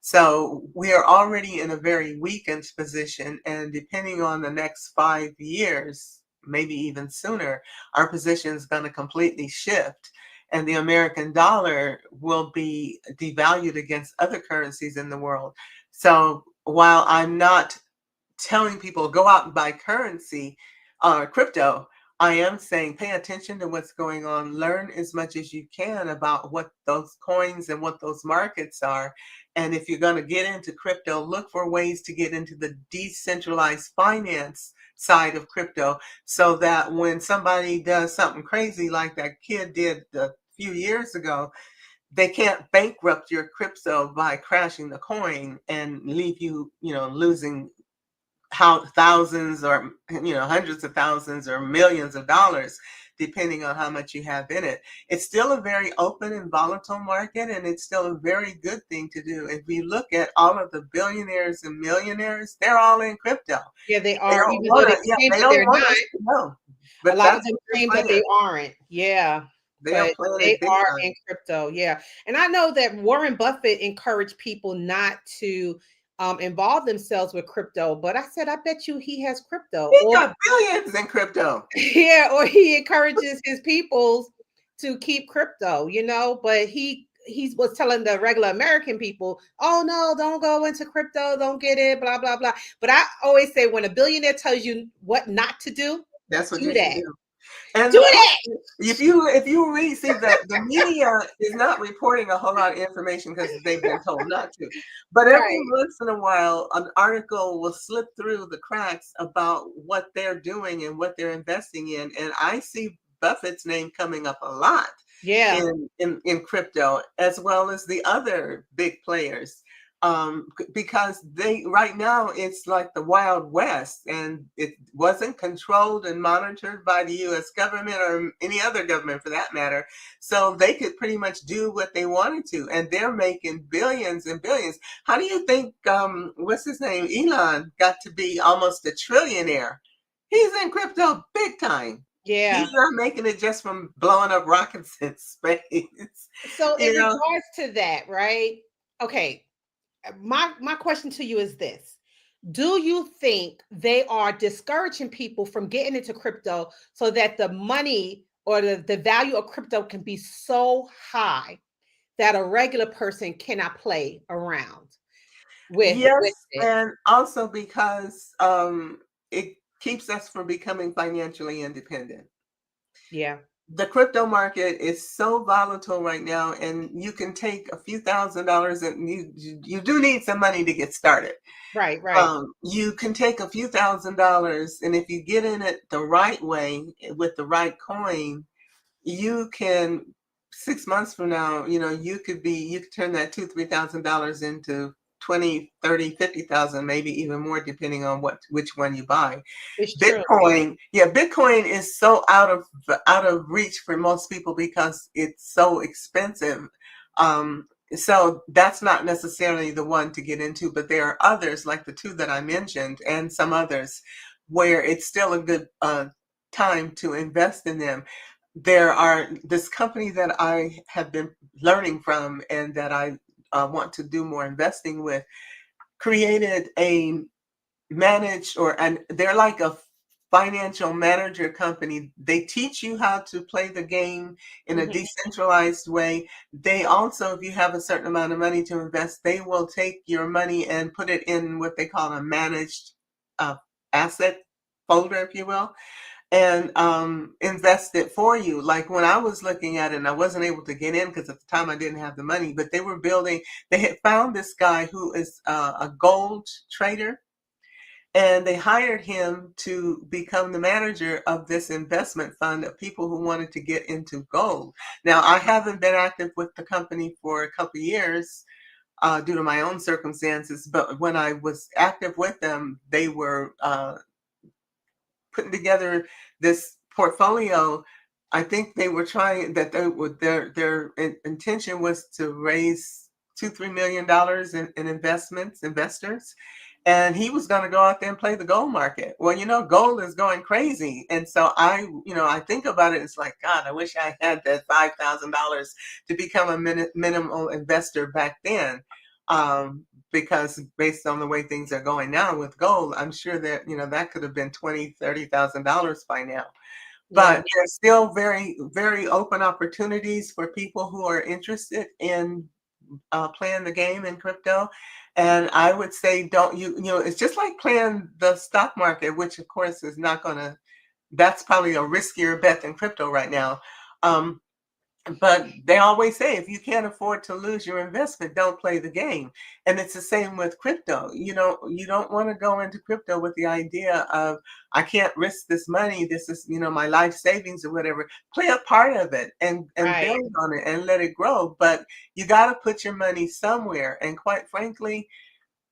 So we are already in a very weakened position, and depending on the next 5 years, maybe even sooner, our position is going to completely shift, and the American dollar will be devalued against other currencies in the world. So while I'm not telling people go out and buy currency or crypto, I am saying pay attention to what's going on. Learn as much as you can about what those coins and what those markets are. And if you're going to get into crypto, look for ways to get into the decentralized finance side of crypto, so that when somebody does something crazy like that kid did a few years ago, they can't bankrupt your crypto by crashing the coin and leave you, losing thousands or hundreds of thousands or millions of dollars, depending on how much you have in it. It's still a very open and volatile market, and it's still a very good thing to do. If we look at all of the billionaires and millionaires, they're all in crypto. Yeah, they They are, don't even though want they to, yeah, claim they that don't they're want not. us to know. A But lot of that's them what they're claim that playing. they aren't. Yeah. They are But playing they it big are time. in crypto. Yeah. And I know that Warren Buffett encouraged people not to involve themselves with crypto, but I said, I bet you he has crypto. He Or got billions in crypto. yeah, or he encourages his peoples to keep crypto, but he was telling the regular American people, oh no, don't go into crypto, don't get it, blah blah blah. But I always say, when a billionaire tells you what not to do, That's what do you should that. do. And Do the point, that. if you read, see that the media is not reporting a whole lot of information because they've been told not to. But every Right. once in a while, an article will slip through the cracks about what they're doing and what they're investing in, and I see Buffett's name coming up a lot Yeah. in crypto, as well as the other big players. Because right now it's like the Wild West, and it wasn't controlled and monitored by the U.S. government or any other government for that matter. So they could pretty much do what they wanted to, and they're making billions and billions. How do you think what's his name, Elon, got to be almost a trillionaire? He's in crypto big time. Yeah. He's not making it just from blowing up rockets in space. So in You know, regards to that, right? Okay. My question to you is this. Do you think they are discouraging people from getting into crypto so that the money or the value of crypto can be so high that a regular person cannot play around with yes, it? and also because it keeps us from becoming financially independent. Yeah. The crypto market is so volatile right now, and you can take a few $1,000s, and you do need some money to get started. Right, right. You can take a few $1,000s, and if you get in it the right way with the right coin, you can 6 months from now, you could turn that $2,000-3,000 into 20, 30, 50,000, maybe even more, depending on which one you buy. It's true. Bitcoin is so out of reach for most people because it's so expensive. So that's not necessarily the one to get into, but there are others like the two that I mentioned and some others where it's still a good time to invest in them. There are this company that I have been learning from and that I want to do more investing with, created a and they're like a financial manager company. They teach you how to play the game in a Mhm. decentralized way. They also, if you have a certain amount of money to invest, they will take your money and put it in what they call a managed uh, asset folder, if you will, and invest it for you. Like when I was looking at it, and I wasn't able to get in because at the time I didn't have the money, but they had found this guy who is a gold trader, and they hired him to become the manager of this investment fund of people who wanted to get into gold. Now, I haven't been active with the company for a couple of years due to my own circumstances, but when I was active with them, they were putting together this portfolio. I think they were trying that they would their intention was to raise $2-3 million in investors, and he was going to go out there and play the gold market. Well, gold is going crazy, and so I think about it. It's like, God, I wish I had that $5,000 to become a minimal investor back then. Because based on the way things are going now with gold, I'm sure that that could have been $20,000-30,000 by now. Yeah. But there's still very, very open opportunities for people who are interested in playing the game in crypto. And I would say, don't it's just like playing the stock market, which of course is not going to. That's probably a riskier bet than crypto right now. Um, but they always say, if you can't afford to lose your investment, don't play the game. And it's the same with crypto. You don't want to go into crypto with the idea of, I can't risk this money. This is, my life savings or whatever. Play a part of it and Right. build on it and let it grow. But you got to put your money somewhere. And quite frankly,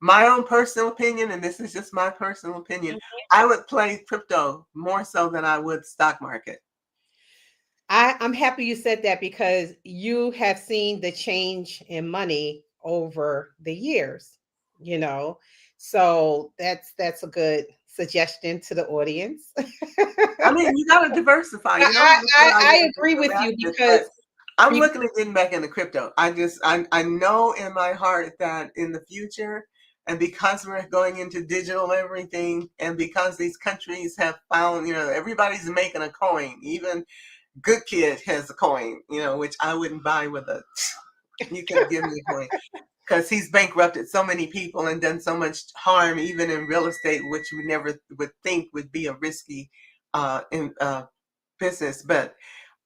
my own personal opinion, and this is just my personal opinion, I would play crypto more so than I would stock market. I'm happy you said that because you have seen the change in money over the years, you know. So that's a good suggestion to the audience. I mean, you got to diversify. I, You don't have to put all I your eggs agree in the with you basket. because But I'm be- looking at getting back into crypto. I know in my heart that in the future, and because we're going into digital everything, and because these countries have found, everybody's making a coin. Even Good Kid has a coin, which I wouldn't buy with a. You can give me a coin because he's bankrupted so many people and done so much harm, even in real estate, which you never would think would be a risky in business. But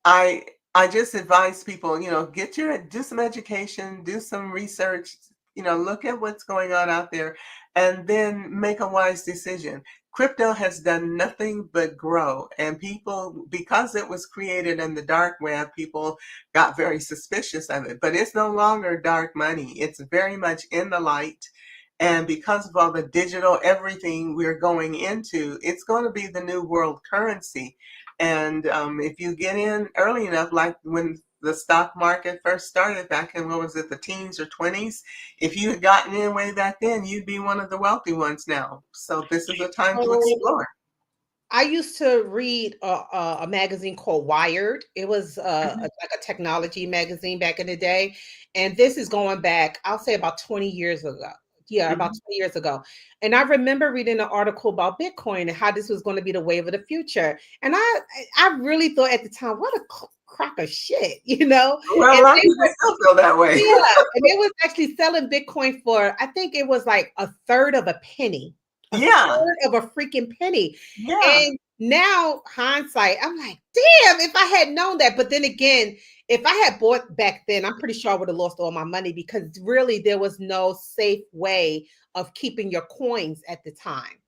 I I just advise people, do some education, do some research, look at what's going on out there, and then make a wise decision. Crypto has done nothing but grow, and people, because it was created in the dark web, people got very suspicious of it. But it's no longer dark money; it's very much in the light. And because of all the digital everything we're going into, it's going to be the new world currency. And if you get in early enough, like when the stock market first started back in, what was it, the teens or 20s, if you had gotten in way back then, you'd be one of the wealthy ones now. So this is a time to so explore. I used to read a magazine called Wired. It was Mhm. like a technology magazine back in the day. And this is going back, I'll say about 20 years ago. Yeah, about Mhm. 20 years ago. And I remember reading an article about Bitcoin and how this was going to be the wave of the future. And I really thought at the time, what a crock of shit, you know? Well, a And lot of they people still feel that way. yeah, and it was actually selling Bitcoin for, I think it was like a third of a penny, a Yeah, third of a freaking penny. yeah. And now hindsight, I'm like, damn, if I had known that. But then again, if I had bought back then, I'm pretty sure I would have lost all my money because really there was no safe way of keeping your coins at the time,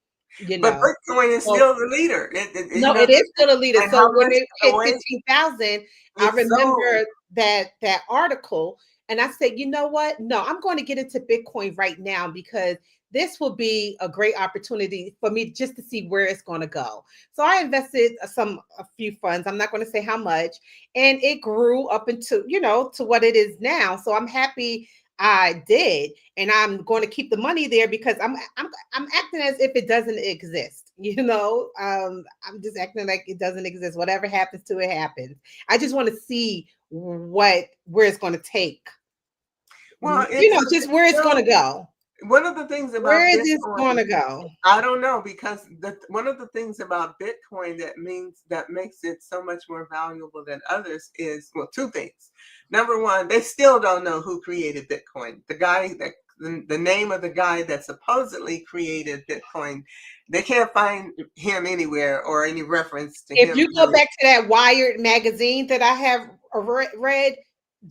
you But know. Bitcoin is So still the leader. You no, know, it is still a leader. and So how when much it the hit way 15,000, I it's sold. remember that article, and I said, you know what? No, I'm going to get into Bitcoin right now because this will be a great opportunity for me just to see where it's going to go. So I invested a few funds. I'm not going to say how much, and it grew up into to what it is now. So I'm happy I did, and I'm going to keep the money there because I'm acting as if it doesn't exist. I'm just acting like it doesn't exist. Whatever happens to it happens. I just want to see where it's going to take. Well, Just where it's going to go. one of the things Where about is this going Bitcoin, to go? I don't know, because one of the things about Bitcoin that makes it so much more valuable than others is, well, two things. Number one, they still don't know who created Bitcoin. The name of the guy that supposedly created Bitcoin, they can't find him anywhere or any reference to If him. you go back to that Wired magazine that I have read,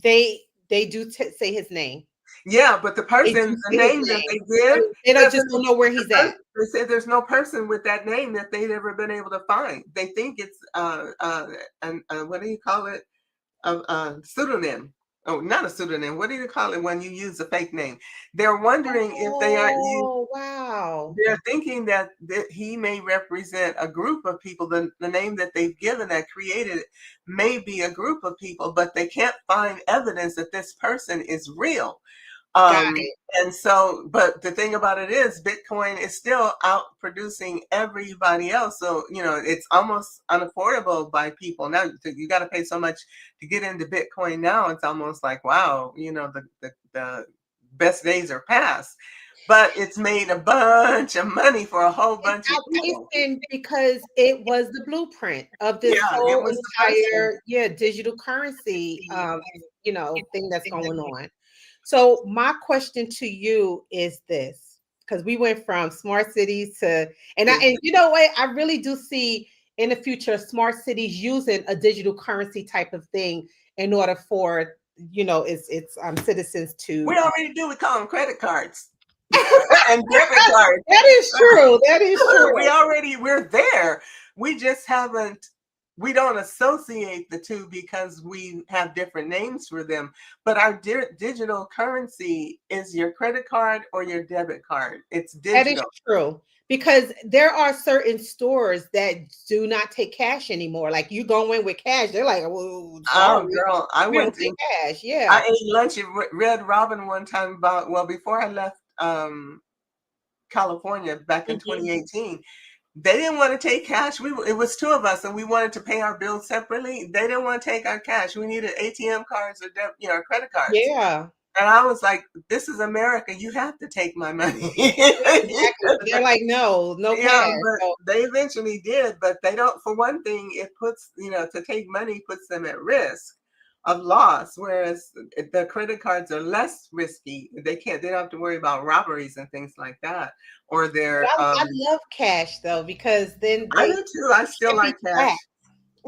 they do say his name. Yeah, but the They do person, the say his name that name. they give, They don't just doesn't. don't know where he's at. They say there's no person with that name that they've ever been able to find. They think it's what do you call it? A pseudonym. Oh, not a pseudonym. What do you call it when you use a fake name? They're wondering if they aren't you. Oh, wow. They're thinking that he may represent a group of people. The name that they've given that created it may be a group of people, but they can't find evidence that this person is real. Got Um, it. and so, but the thing about it is Bitcoin is still out producing everybody else. So, it's almost unaffordable by people. Now you got to pay so much to get into Bitcoin now. It's almost like, wow, the best days are past, but it's made a bunch of money for a whole It's bunch of people. outpacing because it was the blueprint of this Yeah, it whole was the person. entire, digital currency, thing that's going on. So my question to you is this, because we went from smart cities to, and you know what, I really do see in the future smart cities using a digital currency type of thing in order for its citizens to. We already do. We call them credit cards and debit cards. That is true. That is true. We're there. We just haven't, we don't associate the two because we have different names for them. But our digital currency is your credit card or your debit card. It's That is digital. true. Because there are certain stores that do not take cash anymore. Like you go in with cash, they're like, "Well, sorry, Oh, girl, I we don't went take to, cash." Yeah. I ate lunch at Red Robin one time before I left California back in Mhm. 2018. They didn't want to take cash. It was two of us, and we wanted to pay our bills separately. They didn't want to take our cash. We needed ATM cards or credit cards. Yeah. And I was like, "This is America. You have to take my money." Exactly. But they're like, no cash. Yeah, but So they eventually did. But they don't. For one thing, it puts to take money puts them at risk of loss, whereas the credit cards are less risky. They don't have to worry about robberies and things like that, or but their I love cash though, because then I they do too. I still can't be like cash. tracked.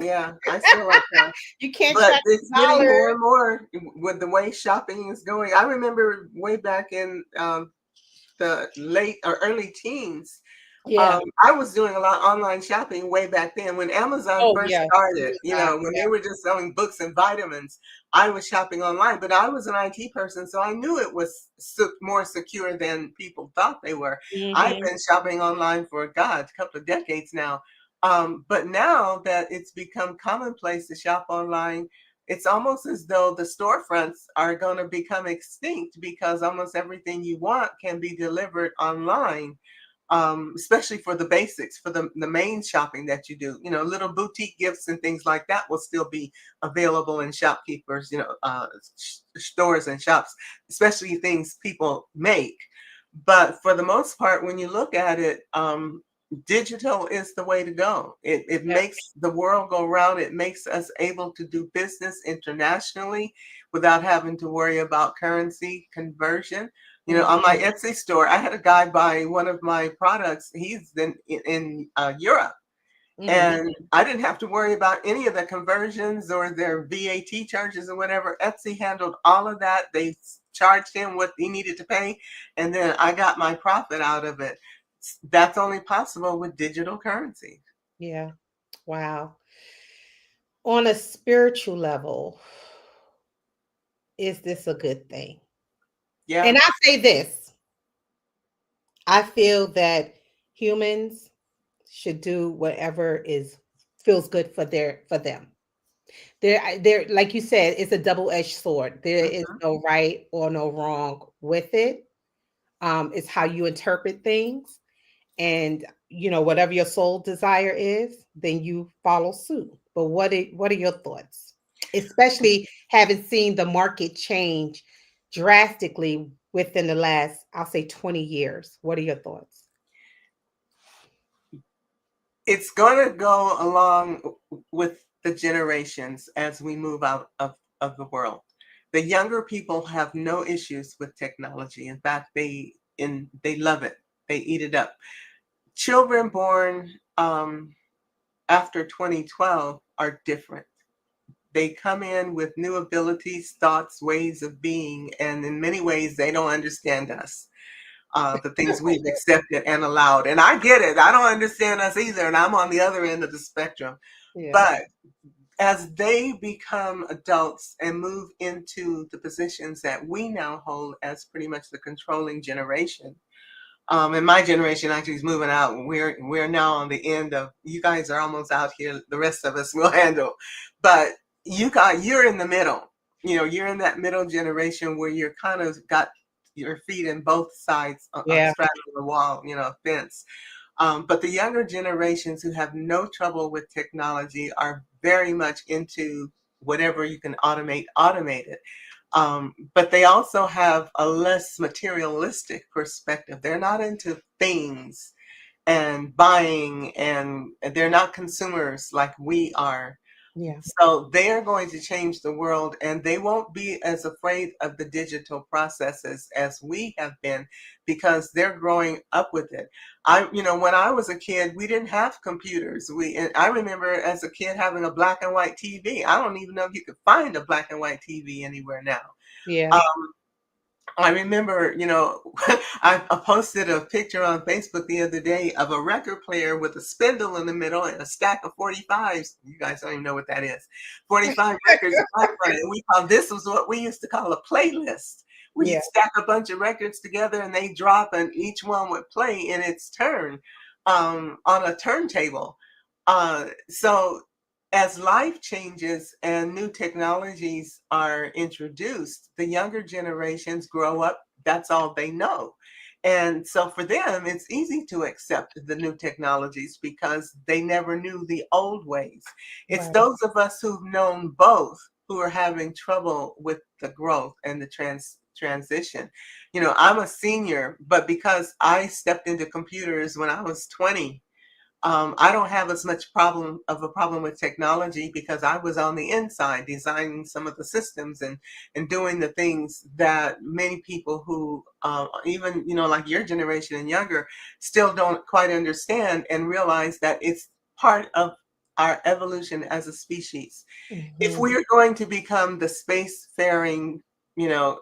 Yeah, I still like cash. You can't But track it's the getting dollar. more and more with the way shopping is going. I remember way back in the late or early teens, Yeah. I was doing a lot of online shopping way back then when Amazon Oh first yeah. started, when Yeah. they were just selling books and vitamins. I was shopping online, but I was an IT person, so I knew it was more secure than people thought they were. I've Hmm. been shopping online for, God, a couple of decades now. But now that it's become commonplace to shop online, it's almost as though the storefronts are going to become extinct because almost everything you want can be delivered online, especially for the basics, for the main shopping that you do. Little boutique gifts and things like that will still be available in shopkeepers, stores and shops, especially things people make. But for the most part, when you look at it, digital is the way to go. It Yeah. makes the world go round. It makes us able to do business internationally without having to worry about currency conversion. On my Mhm. Etsy store, I had a guy buy one of my products. He's in Europe, Mm-hmm. And I didn't have to worry about any of the conversions or their VAT charges or whatever. Etsy handled all of that. They charged him what he needed to pay, and then I got my profit out of it. That's only possible with digital currency. Yeah. Wow. On a spiritual level, is this a good thing? Yeah. And I say this, I feel that humans should do whatever is feels good for them. There, like you said, it's a double-edged sword. There is Mhm. no right or no wrong with it. It's how you interpret things, and whatever your soul desire is, then you follow suit. But what are your thoughts, especially having seen the market change drastically within the last, I'll say, 20 years? What are your thoughts? It's going to go along with the generations as we move out of the world. The younger people have no issues with technology. In fact, they love it. They eat it up. Children born after 2012 are different. They come in with new abilities, thoughts, ways of being, and in many ways, they don't understand us, the things we've accepted and allowed. And I get it. I don't understand us either, and I'm on the other end of the spectrum. Yeah. But as they become adults and move into the positions that we now hold as pretty much the controlling generation, and my generation actually is moving out. We're now on the end of, you guys are almost out here. The rest of us will handle, but you're in the middle. You're in that middle generation where you're kind of got your feet in both sides, Yeah. straddling the wall, fence. But the younger generations who have no trouble with technology are very much into whatever you can automate it. But they also have a less materialistic perspective. They're not into things and buying, and they're not consumers like we are. Yeah. So they are going to change the world, and they won't be as afraid of the digital processes as we have been, because they're growing up with it. When I was a kid, we didn't have computers. And I remember as a kid having a black and white TV. I don't even know if you could find a black and white TV anywhere now. Yeah. Um, I remember, I posted a picture on Facebook the other day of a record player with a spindle in the middle and a stack of 45s. You guys don't even know what that is. 45 records in front of it. And this was what we used to call a playlist, where Yeah. you'd stack a bunch of records together and they drop and each one would play in its turn, on a turntable. So as life changes and new technologies are introduced, the younger generations grow up, that's all they know. And so for them, it's easy to accept the new technologies because they never knew the old ways. It's Right. those of us who've known both who are having trouble with the growth and the transition. I'm a senior, but because I stepped into computers when I was 20, I don't have as much a problem with technology because I was on the inside designing some of the systems and doing the things that many people who, even, like your generation and younger, still don't quite understand and realize that it's part of our evolution as a species. If Hmm. we are going to become the spacefaring, you know,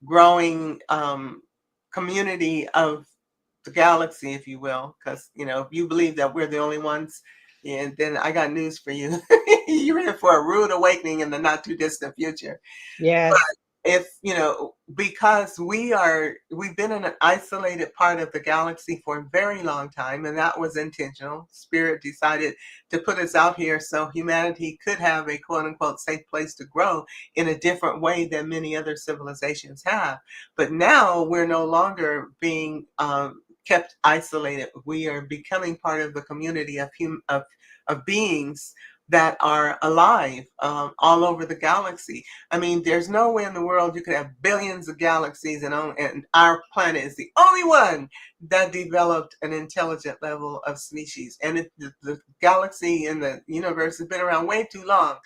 growing, community of the galaxy, if you will, because if you believe that we're the only ones, and then I got news for you. You're in for a rude awakening in the not too distant future. Yes. If because we've been in an isolated part of the galaxy for a very long time, and that was intentional. Spirit decided to put us out here so humanity could have a quote unquote safe place to grow in a different way than many other civilizations have. But now we're no longer being kept isolated. We are becoming part of the community of beings that are alive, all over the galaxy. I mean, there's no way in the world you could have billions of galaxies, and our planet is the only one that developed an intelligent level of species. And the galaxy and the universe has been around way too long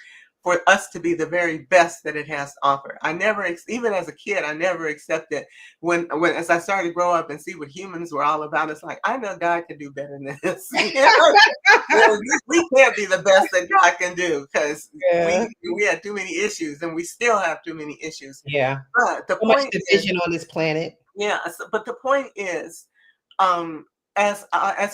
for us to be the very best that it has to offer. I never, even as a kid, I never accepted when as I started to grow up and see what humans were all about. It's like, I know God can do better than this. We can't be the best that God can do, because Yeah. we had too many issues, and we still have too many issues. Yeah. But the So much point is, division on this planet. yeah. But the point is, um, as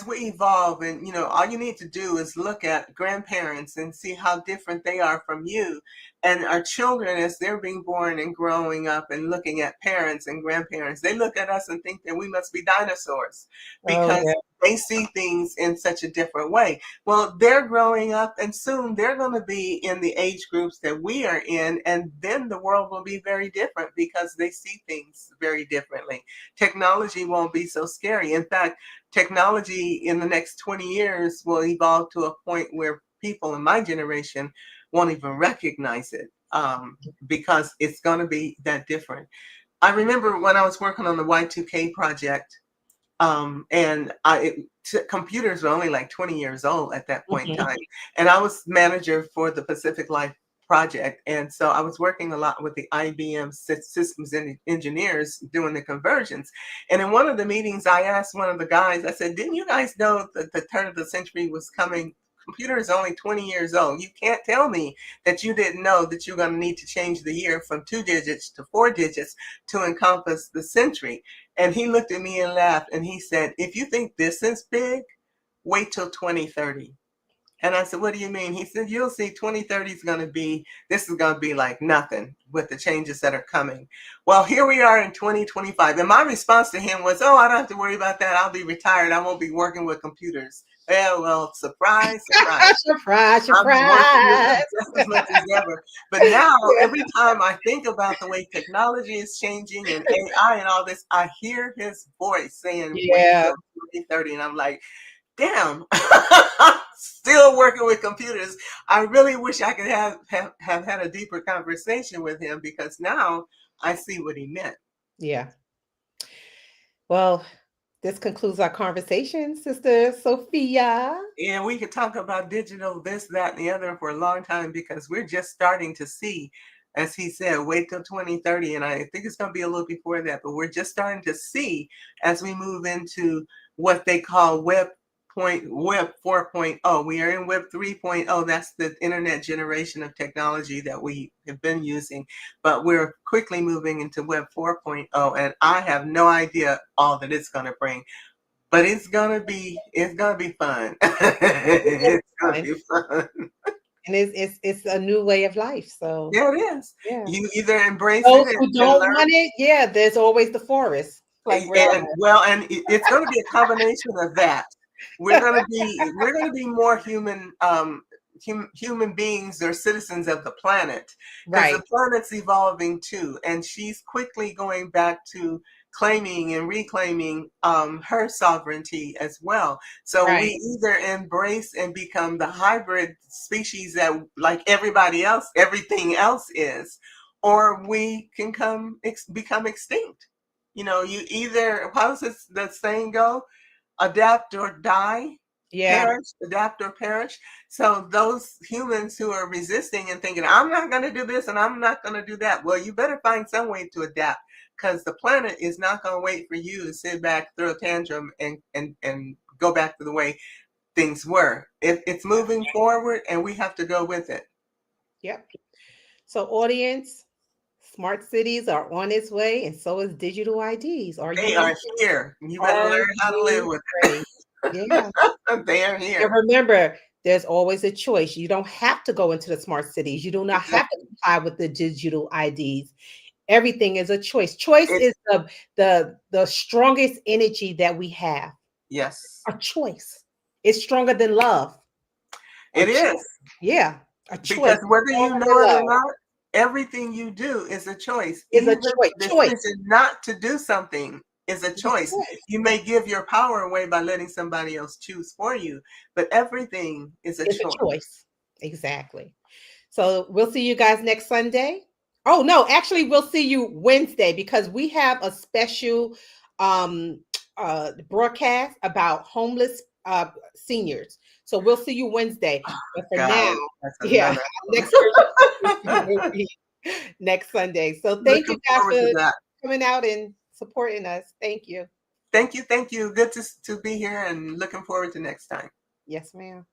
we evolve, and all you need to do is look at grandparents and see how different they are from you, and our children, as they're being born and growing up and looking at parents and grandparents, they look at us and think that we must be dinosaurs Oh because yeah. they see things in such a different way. Well, they're growing up, and soon they're going to be in the age groups that we are in, and then the world will be very different because they see things very differently. Technology won't be so scary. In fact, technology in the next 20 years will evolve to a point where people in my generation won't even recognize it, because it's going to be that different. I remember when I was working on the Y2K project, and computers were only like 20 years old at that point in Mhm. time. And I was manager for the Pacific Life project. And so I was working a lot with the IBM systems engineers doing the conversions. And in one of the meetings, I asked one of the guys, I said, didn't you guys know that the turn of the century was coming? Computer is only 20 years old. You can't tell me that you didn't know that you're going to need to change the year from 2 digits to 4 digits to encompass the century. And he looked at me and laughed, and he said, if you think this is big, wait till 2030. And I said, what do you mean? He said, you'll see 2030 is going to be, this is going to be like nothing with the changes that are coming. Well, here we are in 2025. And my response to him was, oh, I don't have to worry about that. I'll be retired. I won't be working with computers. Yeah, well, surprise, surprise. Surprise, I'm working with them surprise. just as much as ever. But now, Yeah. every time I think about the way technology is changing and AI and all this, I hear his voice saying, wait Yeah. till 2030. And I'm like, damn, still working with computers. I really wish I could have had a deeper conversation with him, because now I see what he meant. Yeah. Well, this concludes our conversation, Sister Sophia. And we could talk about digital, this, that, and the other for a long time, because we're just starting to see, as he said, wait till 2030. And I think it's going to be a little before that, but we're just starting to see as we move into what they call Web 4.0. We are in Web 3.0. That's the internet generation of technology that we have been using. But we're quickly moving into Web 4.0. And I have no idea all that it's going to bring. But it's gonna be fun. It's gonna be fun. And it's a new way of life. So Yeah, it is. yeah. You either embrace it Those who and don't learn, want it, yeah, there's always the forest. Like where I'm and well, and it's gonna be a combination of that. We're gonna be more human, human beings or citizens of the planet, because right, the planet's evolving too, and she's quickly going back to claiming and reclaiming her sovereignty as well. So we right. either embrace and become the hybrid species that, like everybody else, everything else is, or we can become extinct. You either, how does the saying go? Adapt or die, Yeah, perish, adapt or perish. So those humans who are resisting and thinking, I'm not going to do this and I'm not going to do that, well, you better find some way to adapt, because the planet is not going to wait for you to sit back, throw a tantrum, and go back to the way things were. It's moving forward, and we have to go with it. yep. So audience, smart cities are on its way, and so is digital IDs. Are you They ready? are here. You better Are learn how to live you with ready? Yeah. it. They are And here. remember, there's always a choice. You don't have to go into the smart cities. You do not have to Exactly. comply with the digital IDs. Everything is a choice. Choice It, is the strongest energy that we have. yes, A choice. It's stronger than love. A it choice. is. Yeah, a choice Because is whether you stronger know than it or love. not, everything you do is a choice. Is a Even choice. the Choice decision not to do something is a is a choice. choice. You may give your power away by letting somebody else choose for you, but everything is a It's a choice. choice. Exactly. So we'll see you guys next Sunday. Oh no, actually we'll see you Wednesday, because we have a special broadcast about homeless seniors. So we'll see you Wednesday. But for now, Guys, that's yeah, another. next worship will be next Sunday. So thank you Looking guys forward for to that. coming out and supporting us. Thank you. Thank you. Thank you. Good to be here and looking forward to next time. Yes, ma'am.